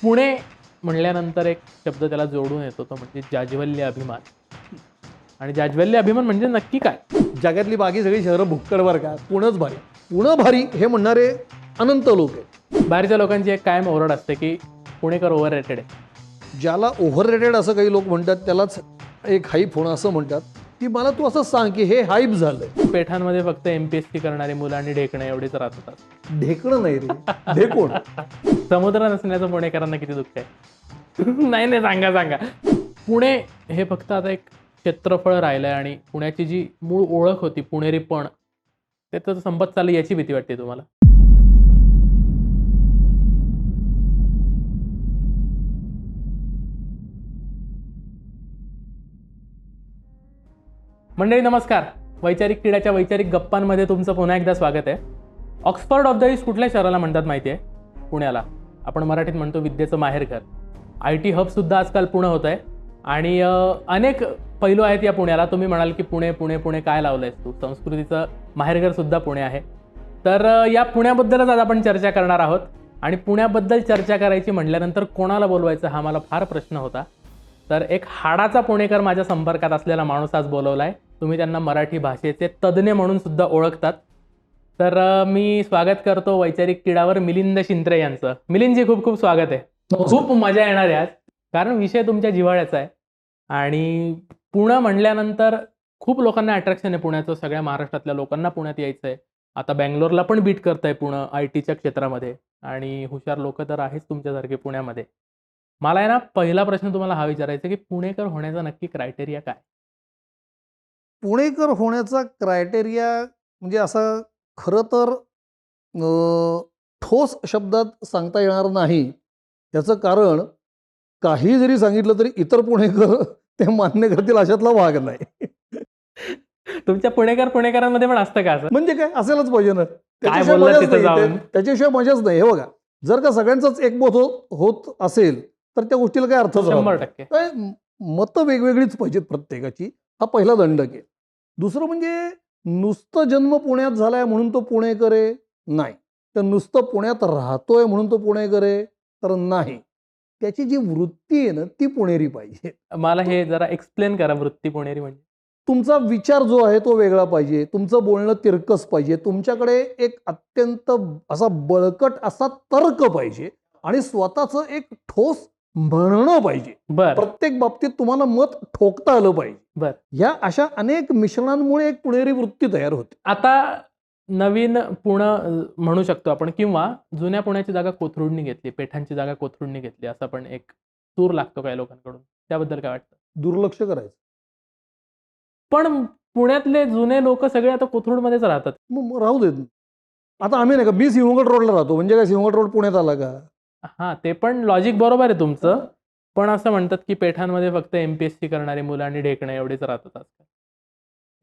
पुणे म्हणल्यानंतर एक शब्द त्याला जोडून येतो तो म्हणजे जाज्वल्य अभिमान. आणि जाज्वल्य अभिमान म्हणजे नक्की काय? जगातली बाकी सगळी शहरं भुक्कड बरं का, पुणंच भारी. पुणं भारी हे म्हणणारे अनंत लोक आहेत. बाहेरच्या लोकांची एक कायम ओरड असते की पुणेकर ओव्हर रेटेड आहे. ज्याला ओव्हररेटेड असं काही लोक म्हणतात त्यालाच एक हाईप होणं असं म्हणतात, की मला तू असं सांग की हे हाईप झालंय. पेठांमध्ये फक्त MPSC करणारी मुलं आणि ढेकणं एवढीच राहत होतात. ढेकणं नाही रे, ढेकोण. समुद्र नसण्याचं पुणेकरांना किती दुःख आहे. नाही नाही, सांगा सांगा. पुणे हे फक्त आता एक क्षेत्रफळ राहिलंय आणि पुण्याची जी मूळ ओळख होती पुणेरीपण ते तर संपत चाललं याची भीती वाटते तुम्हाला? मंडळी नमस्कार. वैचारिक किड्याच्या वैचारिक गप्पांमध्ये तुमचं पुन्हा एकदा स्वागत आहे. ऑक्सफर्ड ऑफ द ईस्ट कुठल्या शहराला म्हणतात माहिती आहे? पुण्याला. आपण मराठीत म्हणतो विद्येचं माहेरघर. IT हबसुद्धा आजकाल पुणे होत आहे आणि अनेक पैलू आहेत या पुण्याला. तुम्ही म्हणाल की पुणे पुणे पुणे काय लावलं आहेस तू? संस्कृतीचं माहेरघरसुद्धा पुणे आहे. तर या पुण्याबद्दलच आज आपण चर्चा करणार आहोत. आणि पुण्याबद्दल चर्चा करायची म्हटल्यानंतर कोणाला बोलवायचं हा मला फार प्रश्न होता. तर एक हाडाचा पुणेकर माझ्या संपर्कात असलेला माणूस आज बोलवला आहे. तुम्ही त्यांना मराठी भाषेचे तज्ज्ञ म्हणून सुद्धा ओळखतात. तर मी स्वागत करतो वैचारिक किडावर मिलिंद शिंत्रे यांचं. मिलिंदजी खूप खूप स्वागत आहे. खूप मजा येणार आहे आज, कारण विषय तुमच्या जिव्हाळ्याचा आहे. आणि पुणे म्हणल्यानंतर खूप लोकांना अट्रॅक्शन आहे पुण्याचं. सगळ्या महाराष्ट्रातल्या लोकांना पुण्यात यायचं आहे. आता बँगलोरला पण बीट करतंय पुणे IT च्या क्षेत्रामध्ये. आणि हुशार लोक तर आहेच तुमच्यासारखे पुण्यामध्ये. मला आहे ना पहिला प्रश्न तुम्हाला हा विचारायचा की पुणेकर होण्याचा नक्की क्रायटेरिया काय? पुणेकर होण्याचा क्रायटेरिया म्हणजे असं खरं तर ठोस शब्दात सांगता येणार नाही. त्याचं कारण काही जरी सांगितलं तरी इतर पुणेकर ते मान्य करतील अशातला भाग नाही. तुमच्या पुणेकरांमध्ये पण असतं का असं? म्हणजे काय असायलाच पाहिजे ना. काय त्याच्याशिवाय बोलला मजाच तिथं नाही. जाऊन? त्याच्याशिवाय मजाच नाही. हे बघा, जर का सगळ्यांचाच एकमत होत असेल तर त्या गोष्टीला काय अर्थच राहत 100%. काय. मतं वेगवेगळीच पाहिजेत प्रत्येकाची. हा पहिला दंडक आहे. दुसरं म्हणजे नुसतं जन्म पुण्यात झालाय म्हणून तो पुणेकर आहे नाही. तर नुसतं पुण्यात राहतोय म्हणून तो पुणेकर आहे तर नाही. त्याची जी वृत्ती आहे ना ती पुणेरी पाहिजे. मला हे जरा एक्सप्लेन करा, वृत्ती पुणेरी म्हणजे. तुमचा विचार जो आहे तो वेगळा पाहिजे. तुमचं बोलणं तिरकस पाहिजे. तुमच्याकडे एक अत्यंत असा बळकट असा तर्क पाहिजे आणि स्वतःचं एक ठोस म्हणणं पाहिजे. बर प्रत्येक बाबतीत तुम्हाला मत ठोकता आलं पाहिजे. बर. या अशा अनेक मिश्रणांमुळे एक पुणेरी वृत्ती तयार होते. आता नवीन पुणे म्हणू शकतो आपण, किंवा जुन्या पुण्याची जागा कोथरूडनी घेतली, पेठांची जागा कोथरूडनी घेतली, असा पण एक सूर लागतो काही लोकांकडून. त्याबद्दल काय वाटतं? दुर्लक्ष करायचं. पण पुण्यातले जुने लोक सगळे आता कोथरूडमध्येच राहतात. मग राहू देत. आता आम्ही नाही का, मी सिंहगड रोडला राहतो म्हणजे काय सिंहगड रोड पुण्यात आला का? हां, ते पण लॉजिक बरोबर आहे तुमचं. पण असं म्हणतात की पेठांमध्ये फक्त MPSC करणारी मुलं आणि ढेकणं एवढीच राहतात आजकाल.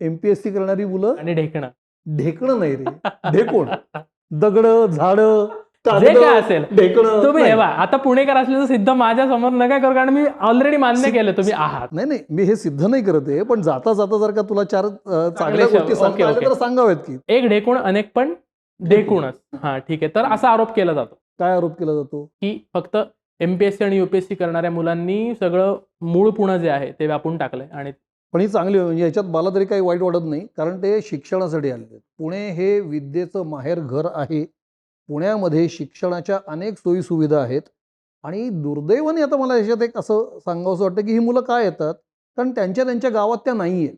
MPSC करणारी मुलं आणि ढेकणं. ढेकणं नाही रे, ढेकोण. दगड झाड जे काय असेल ढेकणं तुम्ही नाही. हे आता पुणेकर असल्याचं सिद्ध माझ्या समोर नका करू, कारण मी ऑलरेडी मान्य केलं तुम्ही आहात. नाही नाही, मी हे सिद्ध नाही करत आहे. पण जाता जाता जर का तुला चार चांगल्या शब्द. गोष्टी सांगता आल्या ओके. तर सांगाव्यात की. एक ढेकूण अनेक पण ढेकूणच. हा ठीक आहे. तर असा आरोप केला जातो काय आरोप केला जातो? की फक्त MPSC आणि UPSC करणाऱ्या मुलांनी सगळं मूळ पुणे जे आहे ते व्यापून टाकलंय. आणि पण ही चांगली म्हणजे याच्यात मला तरी काही वाईट वाटत नाही, कारण ते शिक्षणासाठी आलेले आहेत. पुणे हे विद्येचं माहेर घर आहे. पुण्यामध्ये शिक्षणाच्या अनेक सोयी सुविधा आहेत. आणि दुर्दैवाने आता मला याच्यात एक असं सांगावंसं वाटतं की ही मुलं काय येतात, कारण त्यांच्या गावात त्या नाही आहेत.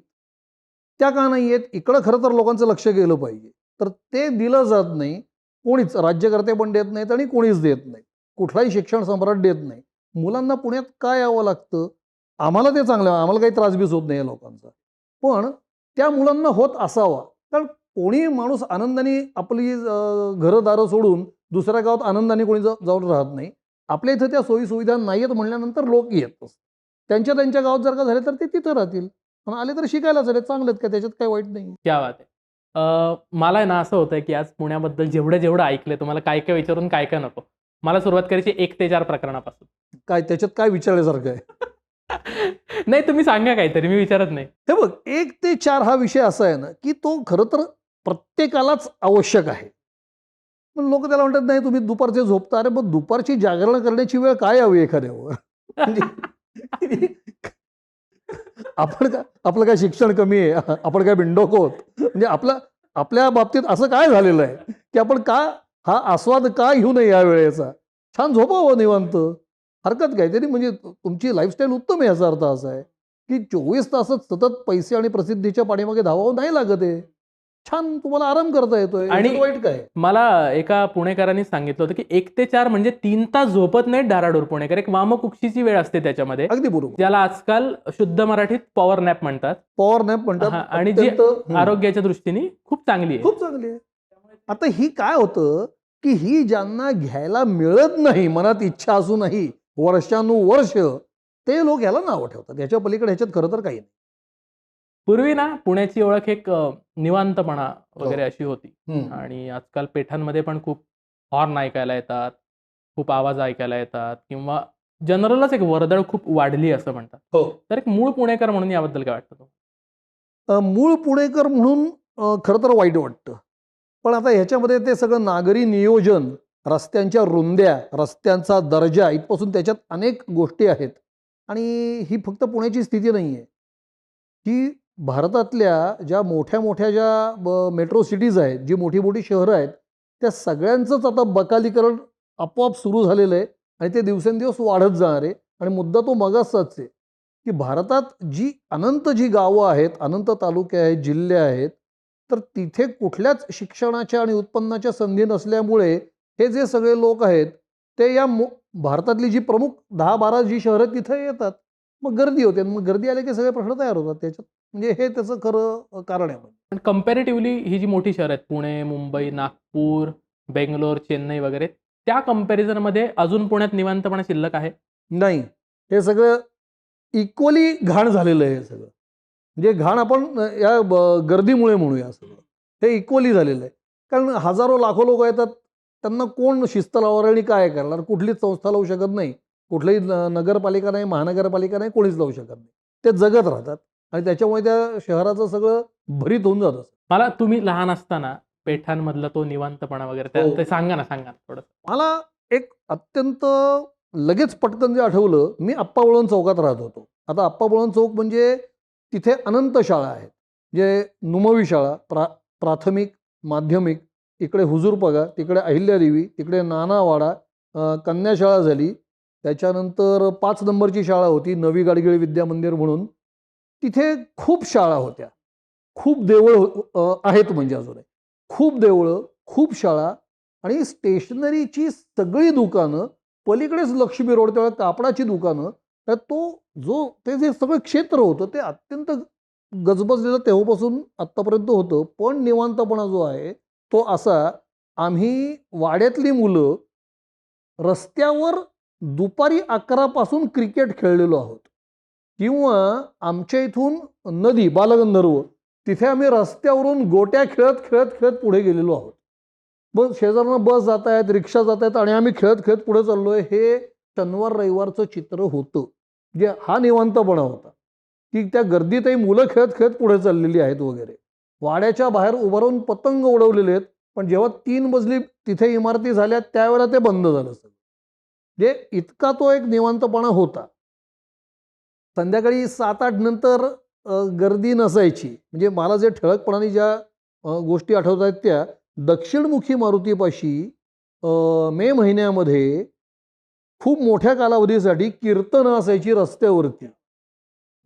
त्या का नाही आहेत इकडं खरं तर लोकांचं लक्ष गेलं पाहिजे. तर ते दिलं जात नाही. कोणीच राज्यकर्ते पण देत नाहीत आणि कोणीच देत नाही. कुठलाही शिक्षण सम्राट देत नाही. मुलांना पुण्यात का यावं लागतं? आम्हाला ते चांगलं, आम्हाला काही त्रासबीस होत नाही या लोकांचा. पण त्या मुलांना होत असावा. कारण कोणी माणूस आनंदाने आपली घरदारं सोडून दुसऱ्या गावात आनंदाने कोणी जाऊन राहत नाही. आपल्या इथं त्या सोयी सुविधा नाही आहेत म्हणल्यानंतर लोक येतात. त्यांच्या गावात जर का झाले तर ते तिथं राहतील. पण आले तर शिकायला झाले, चांगलेत का, त्याच्यात काही वाईट नाही. क्या बात आहे. मला आहे ना असं होतंय की आज पुण्याबद्दल जेवढं ऐकलंय, तुम्हाला काय काय विचारून काय काय नको. मला सुरुवात करायची 1 ते 4 प्रकरणापासून. काय त्याच्यात काय विचारल्यासारखं आहे? नाही, तुम्ही सांगा काहीतरी, मी विचारत नाही. हे बघ, 1 ते 4 हा विषय असा आहे ना की तो खरं तर प्रत्येकालाच आवश्यक आहे. पण लोक त्याला म्हणतात नाही तुम्ही दुपारचे झोपता. अरे मग दुपारची जागरण करण्याची वेळ काय हवी एखाद्यावर? म्हणजे आपण का आपलं काय शिक्षण कमी आहे? आपण काय बिंडोक आहोत? म्हणजे आपल्या बाबतीत असं काय झालेलं आहे की आपण का हा आस्वाद का घेऊ नये या वेळेचा? छान झोपावं निवांत. हरकत काय तरी, म्हणजे तुमची लाईफस्टाईल उत्तम आहे याचा अर्थ असा आहे की 24 तासच सतत पैसे आणि प्रसिद्धीच्या पाठीमागे धावावं नाही लागत आहे. छान तुम्हाला आराम करता येतोय, आणि याच्यात वाईट काय? मला एका पुणेकरांनी सांगितलं होतं की 1 ते 4 म्हणजे 3 तास झोपत नाहीत डाराडोर पुणेकर. एक वामकुक्षीची वेळ असते त्याच्यामध्ये, अगदी बरोबर. ज्याला आजकाल शुद्ध मराठीत पॉवर नॅप म्हणतात. पॉवर नॅप म्हणतात. हा, आणि जी आरोग्याच्या दृष्टीने खूप चांगली आहे. खूप चांगली आहे. आता ही काय होतं की ही ज्यांना घ्यायला मिळत नाही, मनात इच्छा असूनही वर्षानुवर्ष, ते लोक ह्याला नावं ठेवतात. याच्या पलीकडे ह्याच्यात खरं तर काही नाही. पूर्वी ना पुण्याची ओळख एक निवांतपणा वगैरे अशी होती. हम्म. आणि आजकाल पेठांमध्ये पण खूप हॉर्न ऐकायला येतात, खूप आवाज ऐकायला येतात, किंवा जनरलच एक वर्दळ खूप वाढली असं म्हणतात. हो. तर एक मूळ पुणेकर म्हणून याबद्दल काय वाटतं तुम्हाला? मूळ पुणेकर म्हणून खरं तर वाईट वाटतं. पण आता ह्याच्यामध्ये ते सगळं नागरी नियोजन, रस्त्यांच्या रुंद्या, रस्त्यांचा दर्जा, इथपासून त्याच्यात अनेक गोष्टी आहेत. आणि ही फक्त पुण्याची स्थिती नाही आहे. ही भारतातल्या ज्या मोठ्या मोठ्या ज्या मेट्रो सिटीज आहेत, जी मोठी मोठी शहरं आहेत, त्या सगळ्यांचंच आता बकालीकरण आपोआप सुरू झालेलं आहे आणि ते दिवसेंदिवस वाढत जाणार आहे. आणि मुद्दा तो मगाचाच आहे की भारतात जी गावं आहेत, अनंत तालुके आहेत, जिल्हे आहेत, तर तिथे कुठल्याच शिक्षणाच्या आणि उत्पन्नाच्या संधी नसल्यामुळे हे जे सगळे लोक आहेत ते या भारतातली जी प्रमुख 10-12 जी शहरं आहेत तिथे येतात. मग गर्दी होते. मग गर्दी आली की सगळे प्रश्न तयार होतात त्याच्यात. म्हणजे हे त्याचं खरं कारण आहे. पण कंपॅरेटिव्हली ही जी मोठी शहरं आहेत, पुणे, मुंबई, नागपूर, बेंगलोर, चेन्नई वगैरे, त्या कंपॅरिझनमध्ये अजून पुण्यात निवांतपणा शिल्लक आहे? नाही, हे सगळं इक्वली घाण झालेलं आहे. हे सगळं म्हणजे घाण आपण या गर्दीमुळे म्हणूया. सगळं हे इक्वली झालेलं आहे. कारण हजारो लाखो लोक येतात, त्यांना कोण शिस्त लावणार आणि काय करणार? कुठलीच संस्था लावू शकत नाही, कुठलीही नगरपालिका नाही, महानगरपालिका नाही, कोणीच लावू शकत नाही. ते जगत राहतात आणि त्याच्यामुळे त्या शहराचं सगळं भरीत होऊन जातं. मला तुम्ही लहान असताना पेठांमधला तो निवांतपणा वगैरे ते सांगा ना थोडं. मला एक अत्यंत लगेच पटकन जे आठवलं, मी आप्पा वळवण चौकात राहत होतो. आता आप्पा वळवण चौक म्हणजे तिथे अनंत शाळा आहेत. जे नुमवी शाळा, प्राथमिक, माध्यमिक, इकडे हुजूरपगा, तिकडे अहिल्यादेवी, तिकडे नानावाडा, कन्याशाळा झाली. त्याच्यानंतर 5 नंबरची शाळा होती नवी गाडगिळ विद्या मंदिर म्हणून. तिथे खूप शाळा होत्या, खूप देवळं आहेत, म्हणजे अजूनही खूप देवळं, खूप शाळा आणि स्टेशनरीची सगळी दुकानं. पलीकडेच लक्ष्मी रोड, त्यावेळेला कापडाची दुकानं. तर ते जे सगळं क्षेत्र होतं ते अत्यंत गजबजलेलं तेव्हापासून आत्तापर्यंत होतं. पण निवांतपणा जो आहे तो असा, आम्ही वाड्यातली मुलं रस्त्यावर दुपारी 11 पासून क्रिकेट खेळलेलो आहोत. किंवा आमच्या इथून नदी बालगंधर्व, तिथे आम्ही रस्त्यावरून गोट्या खेळत खेळत खेळत पुढे गेलेलो आहोत. मग शेजारनं बस जात आहेत, रिक्षा जात आहेत आणि आम्ही खेळत खेळत पुढे चाललोय. हे शनिवार रविवारचं चित्र होतं. जे हा निवांतपणा होता की त्या गर्दीतही मुलं खेळत खेळत पुढे चाललेली आहेत वगैरे. वाड्याच्या बाहेर उभं राहून पतंग उडवलेले आहेत. पण जेव्हा 3 मजली तिथे इमारती झाल्या त्यावेळेला ते बंद झालं सगळं. म्हणजे इतका तो एक निवांतपणा होता. संध्याकाळी 7-8 नंतर गर्दी नसायची. म्हणजे मला जे ठळकपणाने ज्या गोष्टी आठवत आहेत त्या, दक्षिणमुखी मारुतीपाशी मे महिन्यामध्ये खूप मोठ्या कालावधीसाठी कीर्तनं असायची रस्त्यावरती.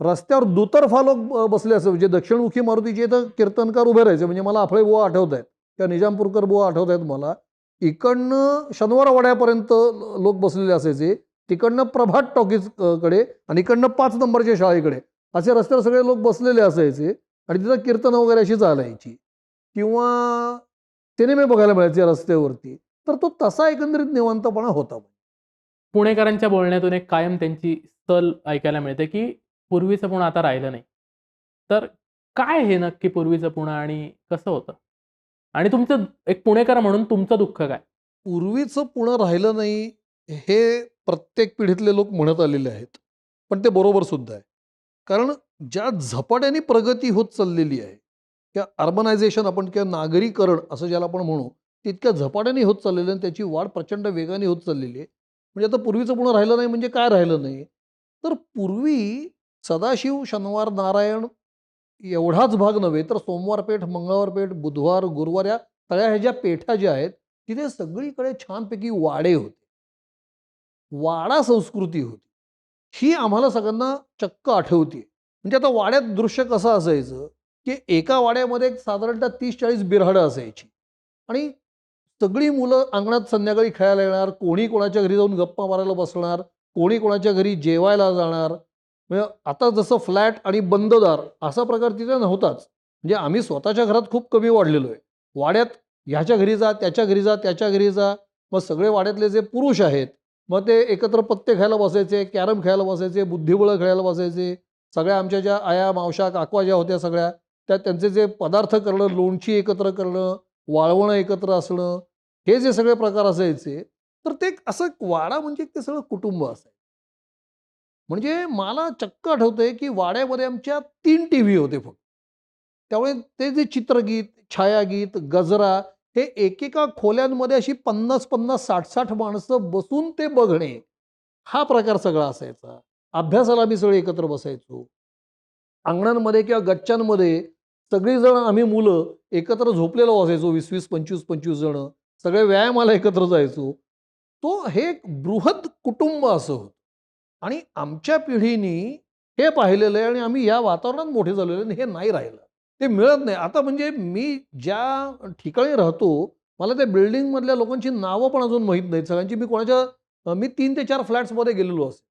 रस्त्यावर दुतर्फा लोक बसले असे, म्हणजे दक्षिणमुखी मारुतीचे इथं कीर्तनकार उभे राहायचे. म्हणजे मला आपले बुवा आठवत आहेत, त्या निजामपूरकर बुवा आठवत आहेत मला. इकडनं शनिवार वाड्यापर्यंत लोक बसलेले असायचे, तिकडनं प्रभात टॉकीज कडे आणि इकडनं 5 नंबरच्या शाळेकडे असे रस्त्यावर सगळे लोक बसलेले असायचे. आणि तिथं कीर्तन वगैरे अशी चालायची किंवा सिनेमे बघायला मिळायचे रस्त्यावरती. तर तो तसा एकंदरीत निवांतपणा होता. पुणेकरांच्या बोलण्यातून एक कायम त्यांची सल ऐकायला मिळते की पूर्वीचं पुणे आता राहिलं नाही. तर काय हे नक्की पूर्वीचं पुणे आणि कसं होतं? आणि तुमचं एक पुणेकर म्हणून तुमचं दुःख काय? पूर्वीचं पुणं राहिलं नाही हे प्रत्येक पिढीतले लोक म्हणत आलेले आहेत. पण ते बरोबर सुद्धा आहे. कारण ज्या झपाट्याने प्रगती होत चाललेली आहे, किंवा अर्बनायझेशन आपण, किंवा नागरीकरण असं ज्याला आपण म्हणू, तितक्या झपाट्याने होत चाललेलं आहे आणि त्याची वाढ प्रचंड वेगाने होत चाललेली आहे. म्हणजे आता पूर्वीचं पुणे राहिलं नाही म्हणजे काय राहिलं नाही? तर पूर्वी सदाशिव, शनिवार, नारायण एवढाच भाग नव्हे तर सोमवार पेठ, मंगळवार पेठ, बुधवार, गुरुवार या सगळ्या ह्या ज्या पेठा ज्या आहेत, तिथे सगळीकडे छानपैकी वाडे होते. वाडा संस्कृती होती. ही आम्हाला सगळ्यांना चक्क आठवते. म्हणजे आता वाड्यात दृश्य कसं असायचं, की एका वाड्यामध्ये एक साधारणतः 30-40 बिऱ्हाडं असायची आणि सगळी मुलं अंगणात संध्याकाळी खेळायला येणार, कोणी कोणाच्या घरी जाऊन गप्पा मारायला बसणार, कोणी कोणाच्या घरी जेवायला जाणार. म्हणजे आता जसं फ्लॅट आणि बंद दार असा प्रकार तिथे नव्हताच. म्हणजे आम्ही स्वतःच्या घरात खूप कमी वाढलेलो आहे. वाड्यात ह्याच्या घरी जा, त्याच्या घरी जा, त्याच्या घरी जा. मग सगळे वाड्यातले जे पुरुष आहेत, मग ते एकत्र पत्ते खेळायला बसायचे, कॅरम खेळायला बसायचे, बुद्धिबळ खेळायला बसायचे. सगळ्या आमच्या ज्या आया, मावश्या, काकवा ज्या होत्या सगळ्या, त्या त्यांचे जे पदार्थ करणं, लोणची एकत्र करणं, वाळवणं एकत्र असणं, हे जे सगळे प्रकार असायचे, तर ते एक असं एक वाडा म्हणजे ते सगळं कुटुंब असायचं. म्हणजे मला चक्क आठवतंय, की वाड्यामध्ये आमच्या 3 टीव्ही होते फक्त. त्यामुळे ते जे चित्रगीत, छायागीत, गजरा हे एकेका खोल्यांमध्ये अशी 50-50, 60-60 माणसं बसून ते बघणे, हा प्रकार सगळा असायचा. अभ्यासाला आम्ही सगळे एकत्र बसायचो. अंगणांमध्ये किंवा गच्च्यांमध्ये सगळीजण आम्ही मुलं एकत्र झोपलेलो असायचो 20-20, 25-25 जणं. सगळे व्यायामाला एकत्र जायचो. तो हे एक बृहत कुटुंब असं होतं. आणि आमच्या पिढीनी हे पाहिलेलं आहे आणि आम्ही या वातावरणात मोठे झालेलो आहे आणि हे नाही राहिलं. ते मिळत नाही. आता म्हणजे मी ज्या ठिकाणी राहतो, मला त्या बिल्डिंगमधल्या लोकांची नावं पण अजून माहीत नाहीत. सगळ्यांची मी मी 3 ते 4 फ्लॅट्समध्ये गेलेलो असेल.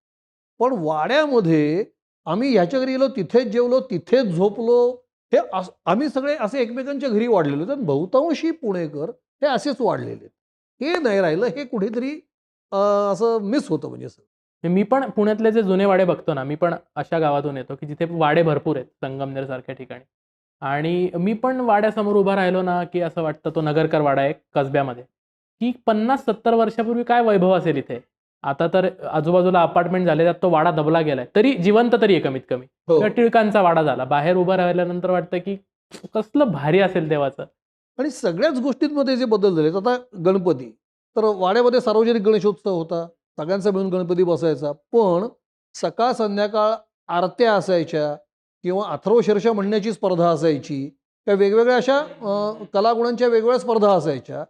पण वाड्यामध्ये आम्ही ह्याच्या घरी गेलो, तिथेच जेवलो, तिथेच झोपलो. हे आम्ही सगळे असे एकमेकांच्या घरी वाढलेलो आहेत. बहुतांशी पुणेकर हे असेच वाढलेले आहेत. हे नाही राहिलं. हे कुठेतरी असं मिस होतं म्हणजे असं. मी पण पुण्यातले जे जुने वाडे बघतो ना, मी पण अशा गावातून येतो, की जिथे वाडे भरपूर आहेत, संगमनेर सारख्या ठिकाणी. आणि मी पण वाड्यासमोर उभा राहिलो ना, की असं वाटतं तो नगरकर वाडा आहे कसब्यामध्ये, की 50-70 वर्षापूर्वी काय वैभव असेल इथे. आता तर आजूबाजूला अपार्टमेंट झाले, त्यात तो वाडा दबला गेलाय. तरी जिवंत तरी आहे कमीत कमी. हो. किंवा टिळकांचा वाडा झाला. बाहेर उभं राहिल्यानंतर वाटतं, की कसलं भारी असेल तेव्हाचं. आणि सगळ्याच गोष्टींमध्ये जे बदल झालेत. आता गणपती, तर वाड्यामध्ये सार्वजनिक गणेशोत्सव होता. सगळ्यांचा मिळून गणपती बसायचा. पण सकाळ संध्याकाळ आरत्या असायच्या किंवा अथर्वशीर्ष म्हणण्याची स्पर्धा असायची. त्या वेगवेगळ्या अशा कलागुणांच्या वेगवेगळ्या स्पर्धा असायच्या.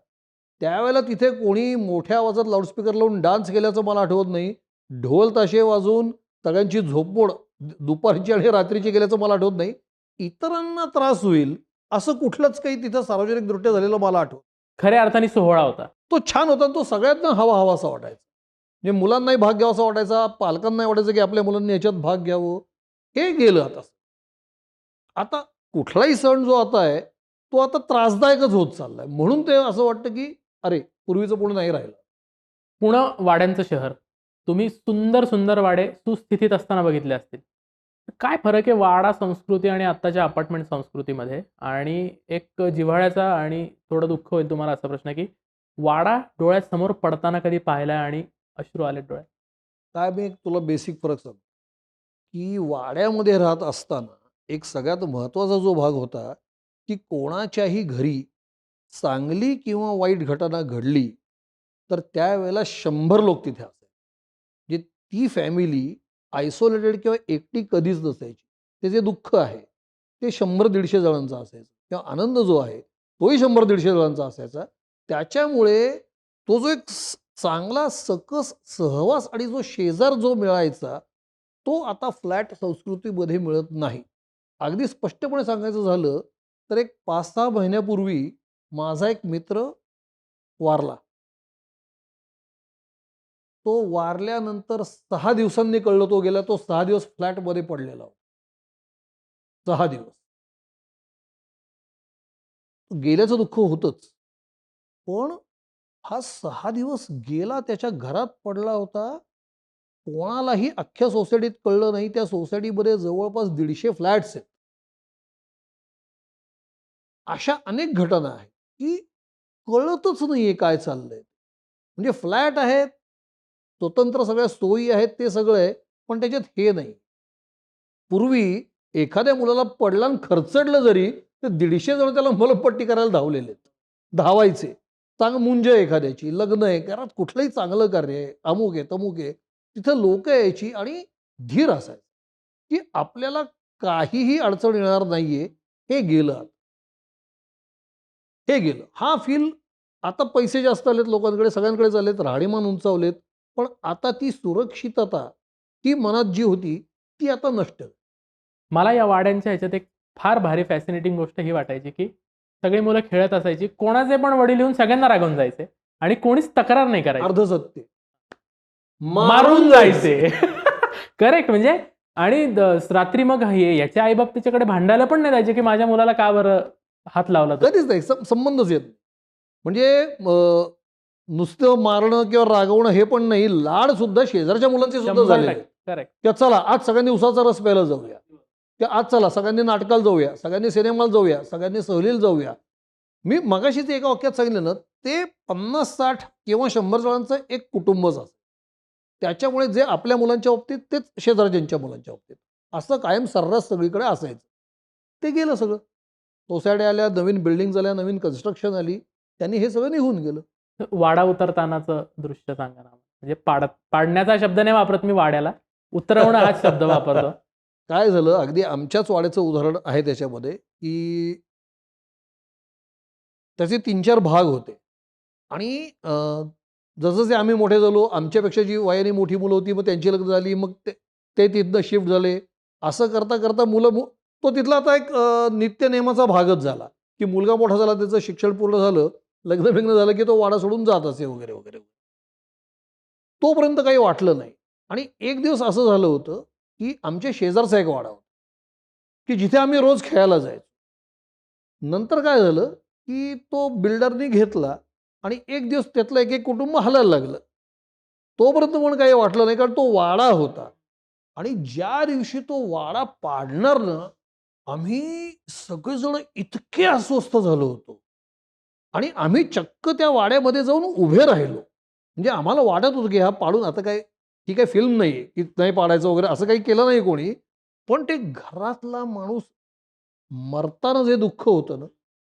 त्यावेळेला तिथे कोणी मोठ्या आवाजात लाऊडस्पीकर लावून डान्स केल्याचं मला आठवत नाही. ढोल ताशे वाजवून सगळ्यांची झोपमोड दुपारची आणि रात्रीची केल्याचं मला आठवत नाही. इतरांना त्रास होईल असं कुठलंच काही तिथं सार्वजनिक नृत्य झालेलं मला आठवत. खऱ्या अर्थाने सोहळा होता. तो छान होता आणि तो सगळ्यांना हवा-हवासा वाटायचा. म्हणजे मुलांनाही भाग घ्यावासा वाटायचा, पालकांनाही वाटायचं की आपल्या मुलांनी ह्याच्यात भाग घ्यावं. हे गेलं आता. आता कुठलाही सण जो आता आहे, तो आता त्रासदायकच होत चाललाय. म्हणून ते असं वाटतं की अरे, पूर्वीचं पुणे नाही राहिलं. पुणं वाड्यांचं शहर. तुम्ही सुंदर, सुंदर वाडे सुस्थितीत असताना बघितले असतील. काय फरक आहे वाडा संस्कृती आणि आत्ताच्या अपार्टमेंट संस्कृतीमध्ये? आणि एक जिव्हाळ्याचा आणि थोडं दुःख होईल तुम्हाला असा प्रश्न, की वाडा डोळ्यासमोर पडताना कधी पाहिलाय आणि अश्रू आलेत डोळ्यात? काय मी एक तुला बेसिक फरक सांगतो, की वाड्यामध्ये राहत असताना एक सगळ्यात महत्त्वाचा जो भाग होता, की कोणाच्याही घरी चांगली किंवा वाईट घटना घडली, तर त्यावेळेला 100 लोक तिथे असायचे. म्हणजे ती फॅमिली आयसोलेटेड किंवा एकटी कधीच नसायची. ते जे दुःख आहे, ते 100-150 जणांचं असायचं किंवा आनंद जो आहे, तोही 100-150 जणांचा असायचा. त्याच्यामुळे तो जो एक चांगला सकस सहवास आणि जो शेजार जो मिळायचा, तो आता फ्लॅट संस्कृतीमध्ये मिळत नाही. अगदी स्पष्टपणे सांगायचं झालं, तर एक 5-6 महिन्यापूर्वी माझा एक मित्र वारला. तो वारल्यानंतर 6 दिवसांनी कळलं तो गेला. तो 6 दिवस फ्लॅटमध्ये पडलेला होता. 6 दिवस. गेल्याचं दुःख होतंच. पण हा 6 दिवस गेला त्याच्या घरात पडला होता. कोणालाही अख्ख्या सोसायटीत कळलं नाही. त्या सोसायटीमध्ये जवळपास 150 फ्लॅट्स आहेत. अशा अनेक घटना आहेत, की कळतच नाहीये काय चाललंय. म्हणजे फ्लॅट आहेत, स्वतंत्र सगळ्या सोयी आहेत, ते सगळं आहे, पण त्याच्यात हे नाही. पूर्वी एखाद्या मुलाला पडलं आणि खरचडलं जरी, तर 150 जण त्याला मलमपट्टी करायला धावलेले आहेत. धावायचे. मुंज आहे एखाद्याची, लग्न आहे, घरात कुठलंही चांगलं कार्य आहे, अमुक आहे तमुक आहे, तिथं लोक यायची आणि धीर असायचा की आपल्याला काहीही अडचण येणार नाहीये. हे गेलं आता. हे गेलं. हा फील आता पैसे जास्त आलेत लोकांकडे, सगळ्यांकडेच आलेत, राहणीमान उंचावलेत. पण आता ती सुरक्षितता, ती मनात जी होती, ती आता नष्ट आहे. मला या वाड्यांच्या ह्याच्यात एक फार भारी फॅसिनेटिंग गोष्ट ही वाटायची की सगळी मुलं खेळत असायची, कोणाचे पण वडील येऊन सगळ्यांना रागवून जायचे आणि कोणीच तक्रार नाही करायची, अर्ध सत्य. मारून जायचे. करेक्ट. म्हणजे आणि रात्री मग हे याचे आईबाप त्याच्याकडे भांडायला पण नाही जायचे की माझ्या मुलाला का बरं हात लावला तो. कधीच नाही, संबंधच येत नाही. म्हणजे नुसतं मारणं किंवा रागवणं हे पण नाही, लाड सुद्धा शेजारच्या मुलांचे सुद्धा 100% झाले. करेक्ट. त्या चला आज सगळ्यांनी उसाचा रस प्यायला जाऊया, की आज चला सगळ्यांनी नाटकाला जाऊया, सगळ्यांनी सिनेमाला जाऊया, सगळ्यांनी सहलीला जाऊया. मी मगाशीच एका वाक्यात सांगितलं ना, ते 50-60 किंवा 100 जणांचं एक कुटुंबच असतं. त्याच्यामुळे जे आपल्या मुलांच्या बाबतीत तेच शेजारच्यांच्या मुलांच्या बाबतीत असं कायम सर्रास सगळीकडे असायचं. ते गेलं सगळं. सोसायट्या आल्या, नवीन बिल्डिंग झाल्या, नवीन कन्स्ट्रक्शन आली, त्यांनी हे सगळं निघून गेलं. वाडा उतरतानाचं दृश्य सांगा ना. म्हणजे पाडण्याचा शब्द नाही वापरत मी वाड्याला, उतरवणं हाच शब्द वापरतो. काय झालं, अगदी आमच्याच वाड्याचं उदाहरण आहे त्याच्यामध्ये, की त्याचे 3-4 भाग होते आणि जसजसे आम्ही मोठे झालो, आमच्यापेक्षा जी वयाने मोठी मुलं होती, मग त्यांची लग्न झाली, मग ते तिथनं शिफ्ट झाले. असं करता करता तो तिथला आता एक नित्यनेमाचा भागच झाला, की मुलगा मोठा झाला, त्याचं शिक्षण पूर्ण झालं, लग्न झालं, की तो वाडा सोडून जात असे वगैरे वगैरे. तोपर्यंत काही वाटलं नाही. आणि एक दिवस असं झालं होतं, की आमच्या शेजारचा एक वाडा होता, की जिथे आम्ही रोज खेळायला जायचो. नंतर काय झालं, की तो बिल्डरनी घेतला आणि एक दिवस त्यातलं एक कुटुंब हलायला लागलं. तोपर्यंत पण काही वाटलं नाही, कारण तो वाडा होता. आणि ज्या दिवशी तो वाडा पाडणार ना, आम्ही सगळेजण इतके अस्वस्थ झालो होतो आणि आम्ही चक्क त्या वाड्यामध्ये जाऊन उभे राहिलो. म्हणजे आम्हाला वाटत होतं की हा पाडून आता काय, ही काही फिल्म नाहीये की नाही पाडायचं वगैरे, असं काही केलं नाही कोणी. पण ते घरातला माणूस मरताना जे दुःख होतं ना,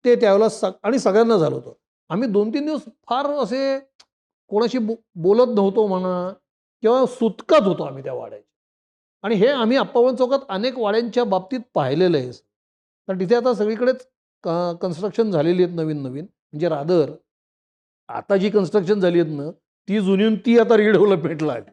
ते त्यावेळेला आणि सगळ्यांना झालं होतं. आम्ही 2-3 दिवस फार असे कोणाशी बोलत नव्हतो म्हणा किंवा सुटकाच होतो आम्ही त्या वाड्याच्या. आणि हे आम्ही अप्पावन चौकात अनेक वाड्यांच्या बाबतीत पाहिलेलं आहे. कारण तिथे आता सगळीकडेच कन्स्ट्रक्शन झालेली आहेत नवीन-नवीन. म्हणजे रादर आता जी कन्स्ट्रक्शन झाली आहेत ना, ती जुनी ती आता रिडेव्हलपमेंटला आली.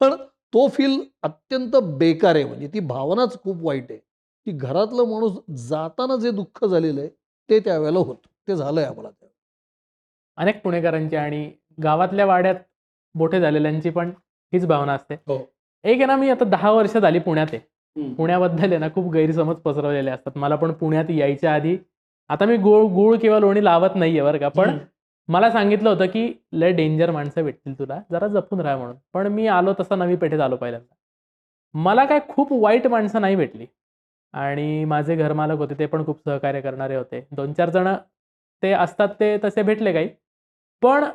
पण तो फील अत्यंत बेकार आहे. म्हणजे ती भावनाच खूप वाईट आहे, की घरातलं माणूस जाताना जे दुःख झालेलं आहे, ते त्यावेळेला होतं. ते झालंय आम्हाला. अनेक पुणेकरांची आणि गावातल्या वाड्यात मोठे झालेल्यांची पण हीच भावना असते. हो. एक आहे ना, मी आता 10 वर्ष झाली पुण्यात आहे. पुण्याबद्दल आहे ना खूप गैरसमज पसरवलेले असतात. मला पण पुण्यात यायच्या आधी, आता मी गूळ किंवा लोणी लावत नाहीये बरं का, पण मला सांगितलं होतं की लय डेंजर माणसं भेटतील तुला, जरा जपून राहा म्हणून. पण मी आलो तसा नवी पेठेत आलो पहिल्यांदा. मला काय खूप वाईट माणसं नाही भेटली आणि माझे घरमालक होते, ते पण खूप सहकार्य करणारे होते. 2-4 जण ते असतात, ते तसे भेटले काही. पण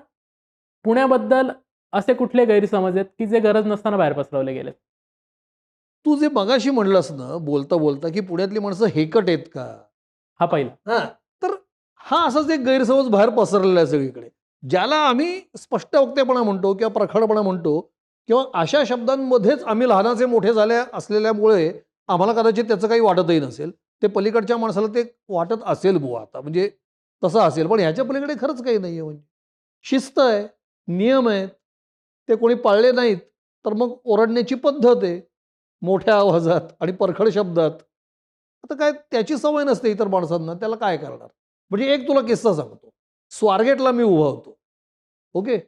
पुण्याबद्दल असे कुठले गैरसमज आहेत की जे गरज नसताना बाहेर पसरवले गेलेत? तू जे मगाशी म्हणलास ना, बोलता बोलता, की पुण्यातली माणसं हेकट आहेत का? हा पहिला. तर हा असाच एक गैरसमज बाहेर पसरलेला आहे सगळीकडे. ज्याला आम्ही स्पष्ट वक्तेपणा म्हणतो किंवा प्रखरपणा म्हणतो किंवा अशा शब्दांमध्येच आम्ही लहानाचे मोठे झाले असलेल्यामुळे आम्हाला कदाचित त्याचं काही वाटतही नसेल. ते पलीकडच्या माणसाला ते वाटत असेल बुवा आता, म्हणजे तसं असेल. पण ह्याच्या पलीकडे खरंच काही नाहीये. म्हणजे शिस्त आहे, नियम आहेत. ते कोणी पाळले नाहीत, तर मग ओरडण्याची पद्धत आहे. मोठ्या आवाजात आणि परखड शब्दात. आता काय त्याची सवय नसते इतर माणसांना, त्याला काय करणार? म्हणजे एक तुला किस्सा सांगतो. स्वारगेटला मी उभा होतो. ओके.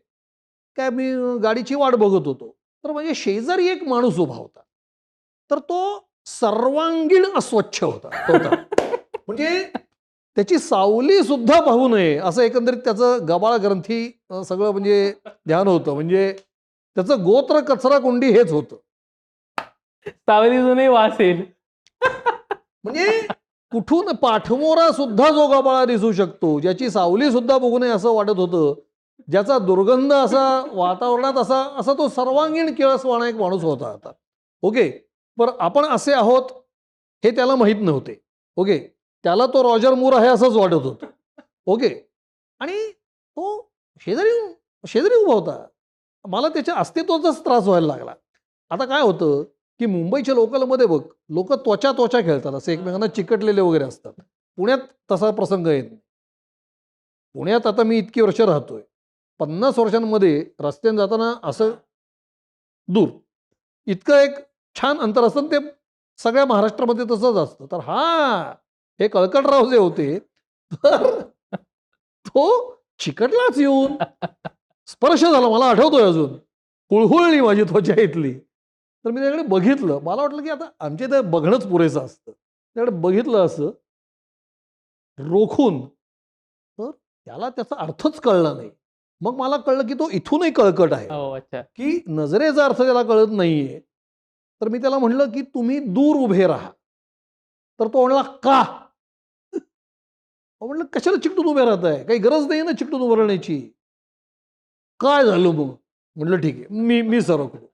काय मी गाडीची वाट बघत होतो. तर म्हणजे शेजारी एक माणूस उभा होता. तर तो सर्वांगीण अस्वच्छ होता. तो तर. म्हणजे त्याची सावली सुद्धा पाहू नये असं एकंदरीत त्याचं गबाळ ग्रंथी सगळं म्हणजे ध्यान होतं. म्हणजे त्याचं गोत्र कचरा कुंडी हेच होतं. सावलीतूनही वास येईल. म्हणजे कुठून पाठमोरा सुद्धा जो गबाळा दिसू शकतो, ज्याची सावली सुद्धा बघू नये असं वाटत होतं, ज्याचा दुर्गंध असा वातावरणात असा तो सर्वांगीण किळसवाणा एक माणूस होता आता. ओके. पण आपण असे आहोत हे त्याला माहीत नव्हते. ओके. त्याला तो रॉजर मूर आहे असंच वाटत होतं. ओके. आणि तो शेजारी शेजारी उभा होता. मला त्याच्या अस्तित्वाचाच त्रास व्हायला लागला. आता काय होतं की मुंबईच्या लोकलमध्ये बघ, लोक त्वचा त्वचा खेळतात, असे एकमेकांना चिकटलेले वगैरे असतात. पुण्यात तसा प्रसंग येत नाही. पुण्यात आता मी इतकी वर्ष राहतोय, 50 वर्षांमध्ये रस्त्याने जाताना असं दूर इतकं एक छान अंतर असतं, ते सगळ्या महाराष्ट्रामध्ये तसंच असतं. तर हे कळकटराव जे होते, तर तो चिकटलाच येऊन स्पर्श झाला. मला आठवतोय अजून, हुळहुळली माझी त्वचा इथली. तर मी त्याकडे बघितलं. मला वाटलं की आता आमच्या इथे बघणंच पुरेसं असतं. त्याकडे बघितलं असं रोखून, तर त्याला त्याचा अर्थच कळला नाही. मग मला कळलं की तो इथूनही कळकट आहे, हो, अच्छा. की नजरेचा अर्थ त्याला कळत नाहीये. तर मी त्याला म्हणलं की तुम्ही दूर उभे राहा. तर तो म्हणला का? म्हणलं कशाला चिकटून उभे राहताय, काही गरज नाही ना चिकटून उभं राहण्याची. काय झालं मग? म्हटलं ठीक आहे, मी मी सरकलो.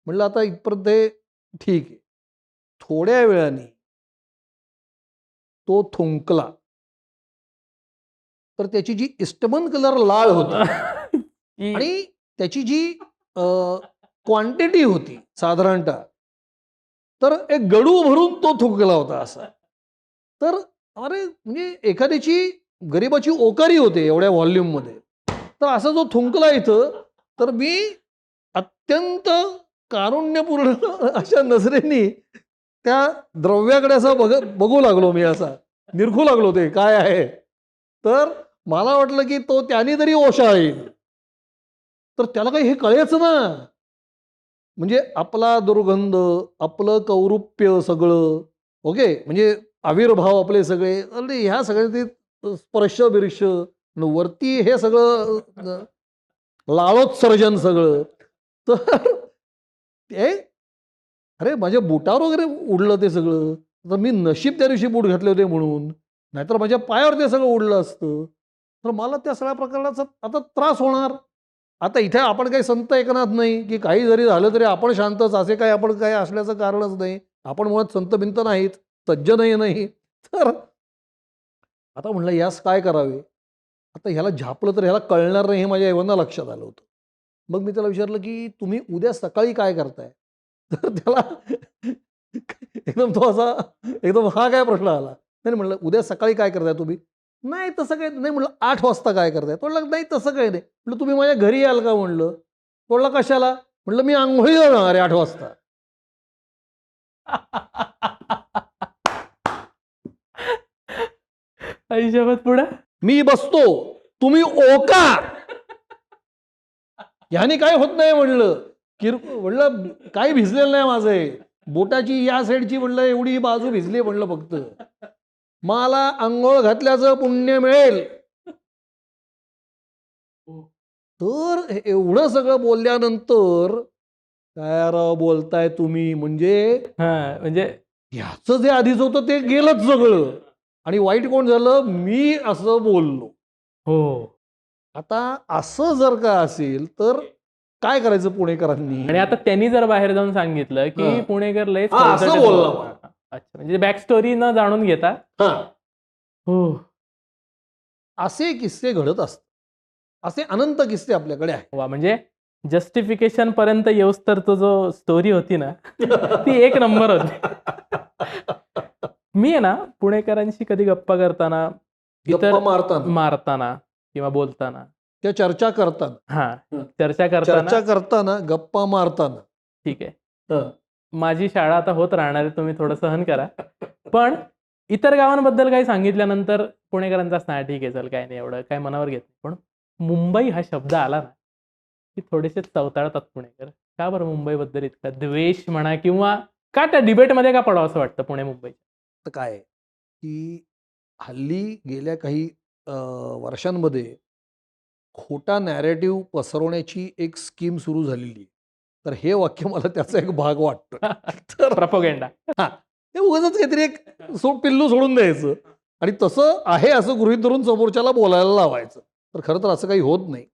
म्हटलं आता इथपर्यंत हे ठीक आहे. थोड्या वेळाने तो थुंकला. तर त्याची जी इस्टमन कलर लाळ होती की आणि त्याची जी क्वांटिटी होती साधारणतः, तर एक गडू भरून तो थुंकला होता असा. तर अरे म्हणजे एखाद्याची गरिबाची ओकारी होते एवढ्या व्हॉल्यूममध्ये. तर असा जो थुंकला इथं, तर मी अत्यंत कारुण्यपूर्ण अशा नजरेने त्या द्रव्याकडे असं बघू लागलो मी, असा निरखू लागलो ते काय आहे. तर मला वाटलं की तो त्याने तरी ओशाळेल. तर त्याला काही हे कळायचं ना. म्हणजे आपला दुर्गंध, आपलं कौरूप्य सगळं, ओके, म्हणजे आविर्भाव आपले सगळे, अरे ह्या सगळ्या ते स्पर्श बिर्श, वरती हे सगळं लाळोत्सर्जन सगळं. तर ते अरे माझ्या बुटावर वगैरे उडलं ते सगळं. तर मी नशीब त्या दिवशी बूट घातले होते म्हणून, नाहीतर माझ्या पायावर ते सगळं उडलं असतं. तर मला त्या सगळ्या प्रकरणाचा आता त्रास होणार. आता इथे आपण काही संत एकनाथ नाही की काही जरी झालं तरी आपण शांतच, असे काही आपण काही असल्याचं कारणच नाही. आपण मुळात संत बिंत नाहीत, सज्जनही नाही. तर आता म्हणलं यास काय करावे. आता ह्याला झापलं तर ह्याला कळणार नाही हे माझ्या एवढं लक्षात आलं होतं. मग मी त्याला विचारलं की तुम्ही उद्या सकाळी काय करताय? तर त्याला एकदम तो असा एकदम हा काय प्रश्न आला. नाही म्हणलं उद्या सकाळी काय करताय तुम्ही? नाही तसं काही नाही. म्हणलं 8 वाजता काय करताय? तो म्हणला नाही तसं काही नाही. म्हणलं तुम्ही माझ्या घरी याल का म्हणलं? तो म्हणला कशाला? म्हणलं मी अंघोळीला जाणार आहे 8 वाजता. आयुष्यात पुढे मी बसतो, तुम्ही ओका. ह्याने काय होत नाही म्हणलं. म्हणलं काही भिजलेलं नाही माझं. बोटाची या साईडची म्हणलं एवढी बाजू भिजली म्हणलं फक्त. मला अंघोळ घातल्याचं पुण्य मिळेल. तर एवढं सगळं बोलल्यानंतर काय राव बोलताय तुम्ही, म्हणजे हा, म्हणजे ह्याचं जे आधीच होतं ते गेलंच सगळं. आणि वाईट कोण झालं? मी असं बोललो. हो. आता असं जर का असेल तर काय करायचं पुणेकरांनी? आणि आता त्यांनी जर बाहेर जाऊन सांगितलं की हा. पुणेकर लयच हा, असं खवचटे बोलला बोलतात. मला. अच्छा, म्हणजे बॅक स्टोरी न जाणून घेता. हा, हो. असे किस्से घडत असतात. असे अनंत किस्से आपल्याकडे आहेत. वा, म्हणजे जस्टिफिकेशन पर्यंत येऊस तर तो जो स्टोरी होती ना ती एक नंबर होती. मी आहे ना पुणेकरांशी कधी गप्पा करताना, गप्पा मारताना, मारताना किंवा बोलताना, त्या चर्चा करताना, हा, चर्चा करताना, गप्पा मारताना, ठीक आहे, हं. माझी शाळा आता होत राहणार आहे, तुम्ही थोडं सहन करा. पण इतर गावांबद्दल काही सांगितल्यानंतर पुणेकरांचा असणार ठीक आहे चल काय नाही एवढं काय मनावर घेत नाही. पण मुंबई हा शब्द आला ना की थोडेसे चवताळतात पुणेकर. का बरं मुंबईबद्दल इतका द्वेष म्हणा, किंवा का त्या डिबेटमध्ये का पडावं असं वाटतं पुणे मुंबई? तर काय आहे, की हल्ली गेल्या काही वर्षांमध्ये खोटा नॅरेटिव्ह पसरवण्याची एक स्कीम सुरू झालेली आहे. तर हे वाक्य मला त्याचा एक भाग वाटतो. तर प्रपोगेंडा. हां, ते उगाचच काहीतरी एक पिल्लू सोडून द्यायचं आणि तसं आहे असं गृहीत धरून समोरच्याला बोलायला लावायचं. तर खरं तर असं काही होत नाही.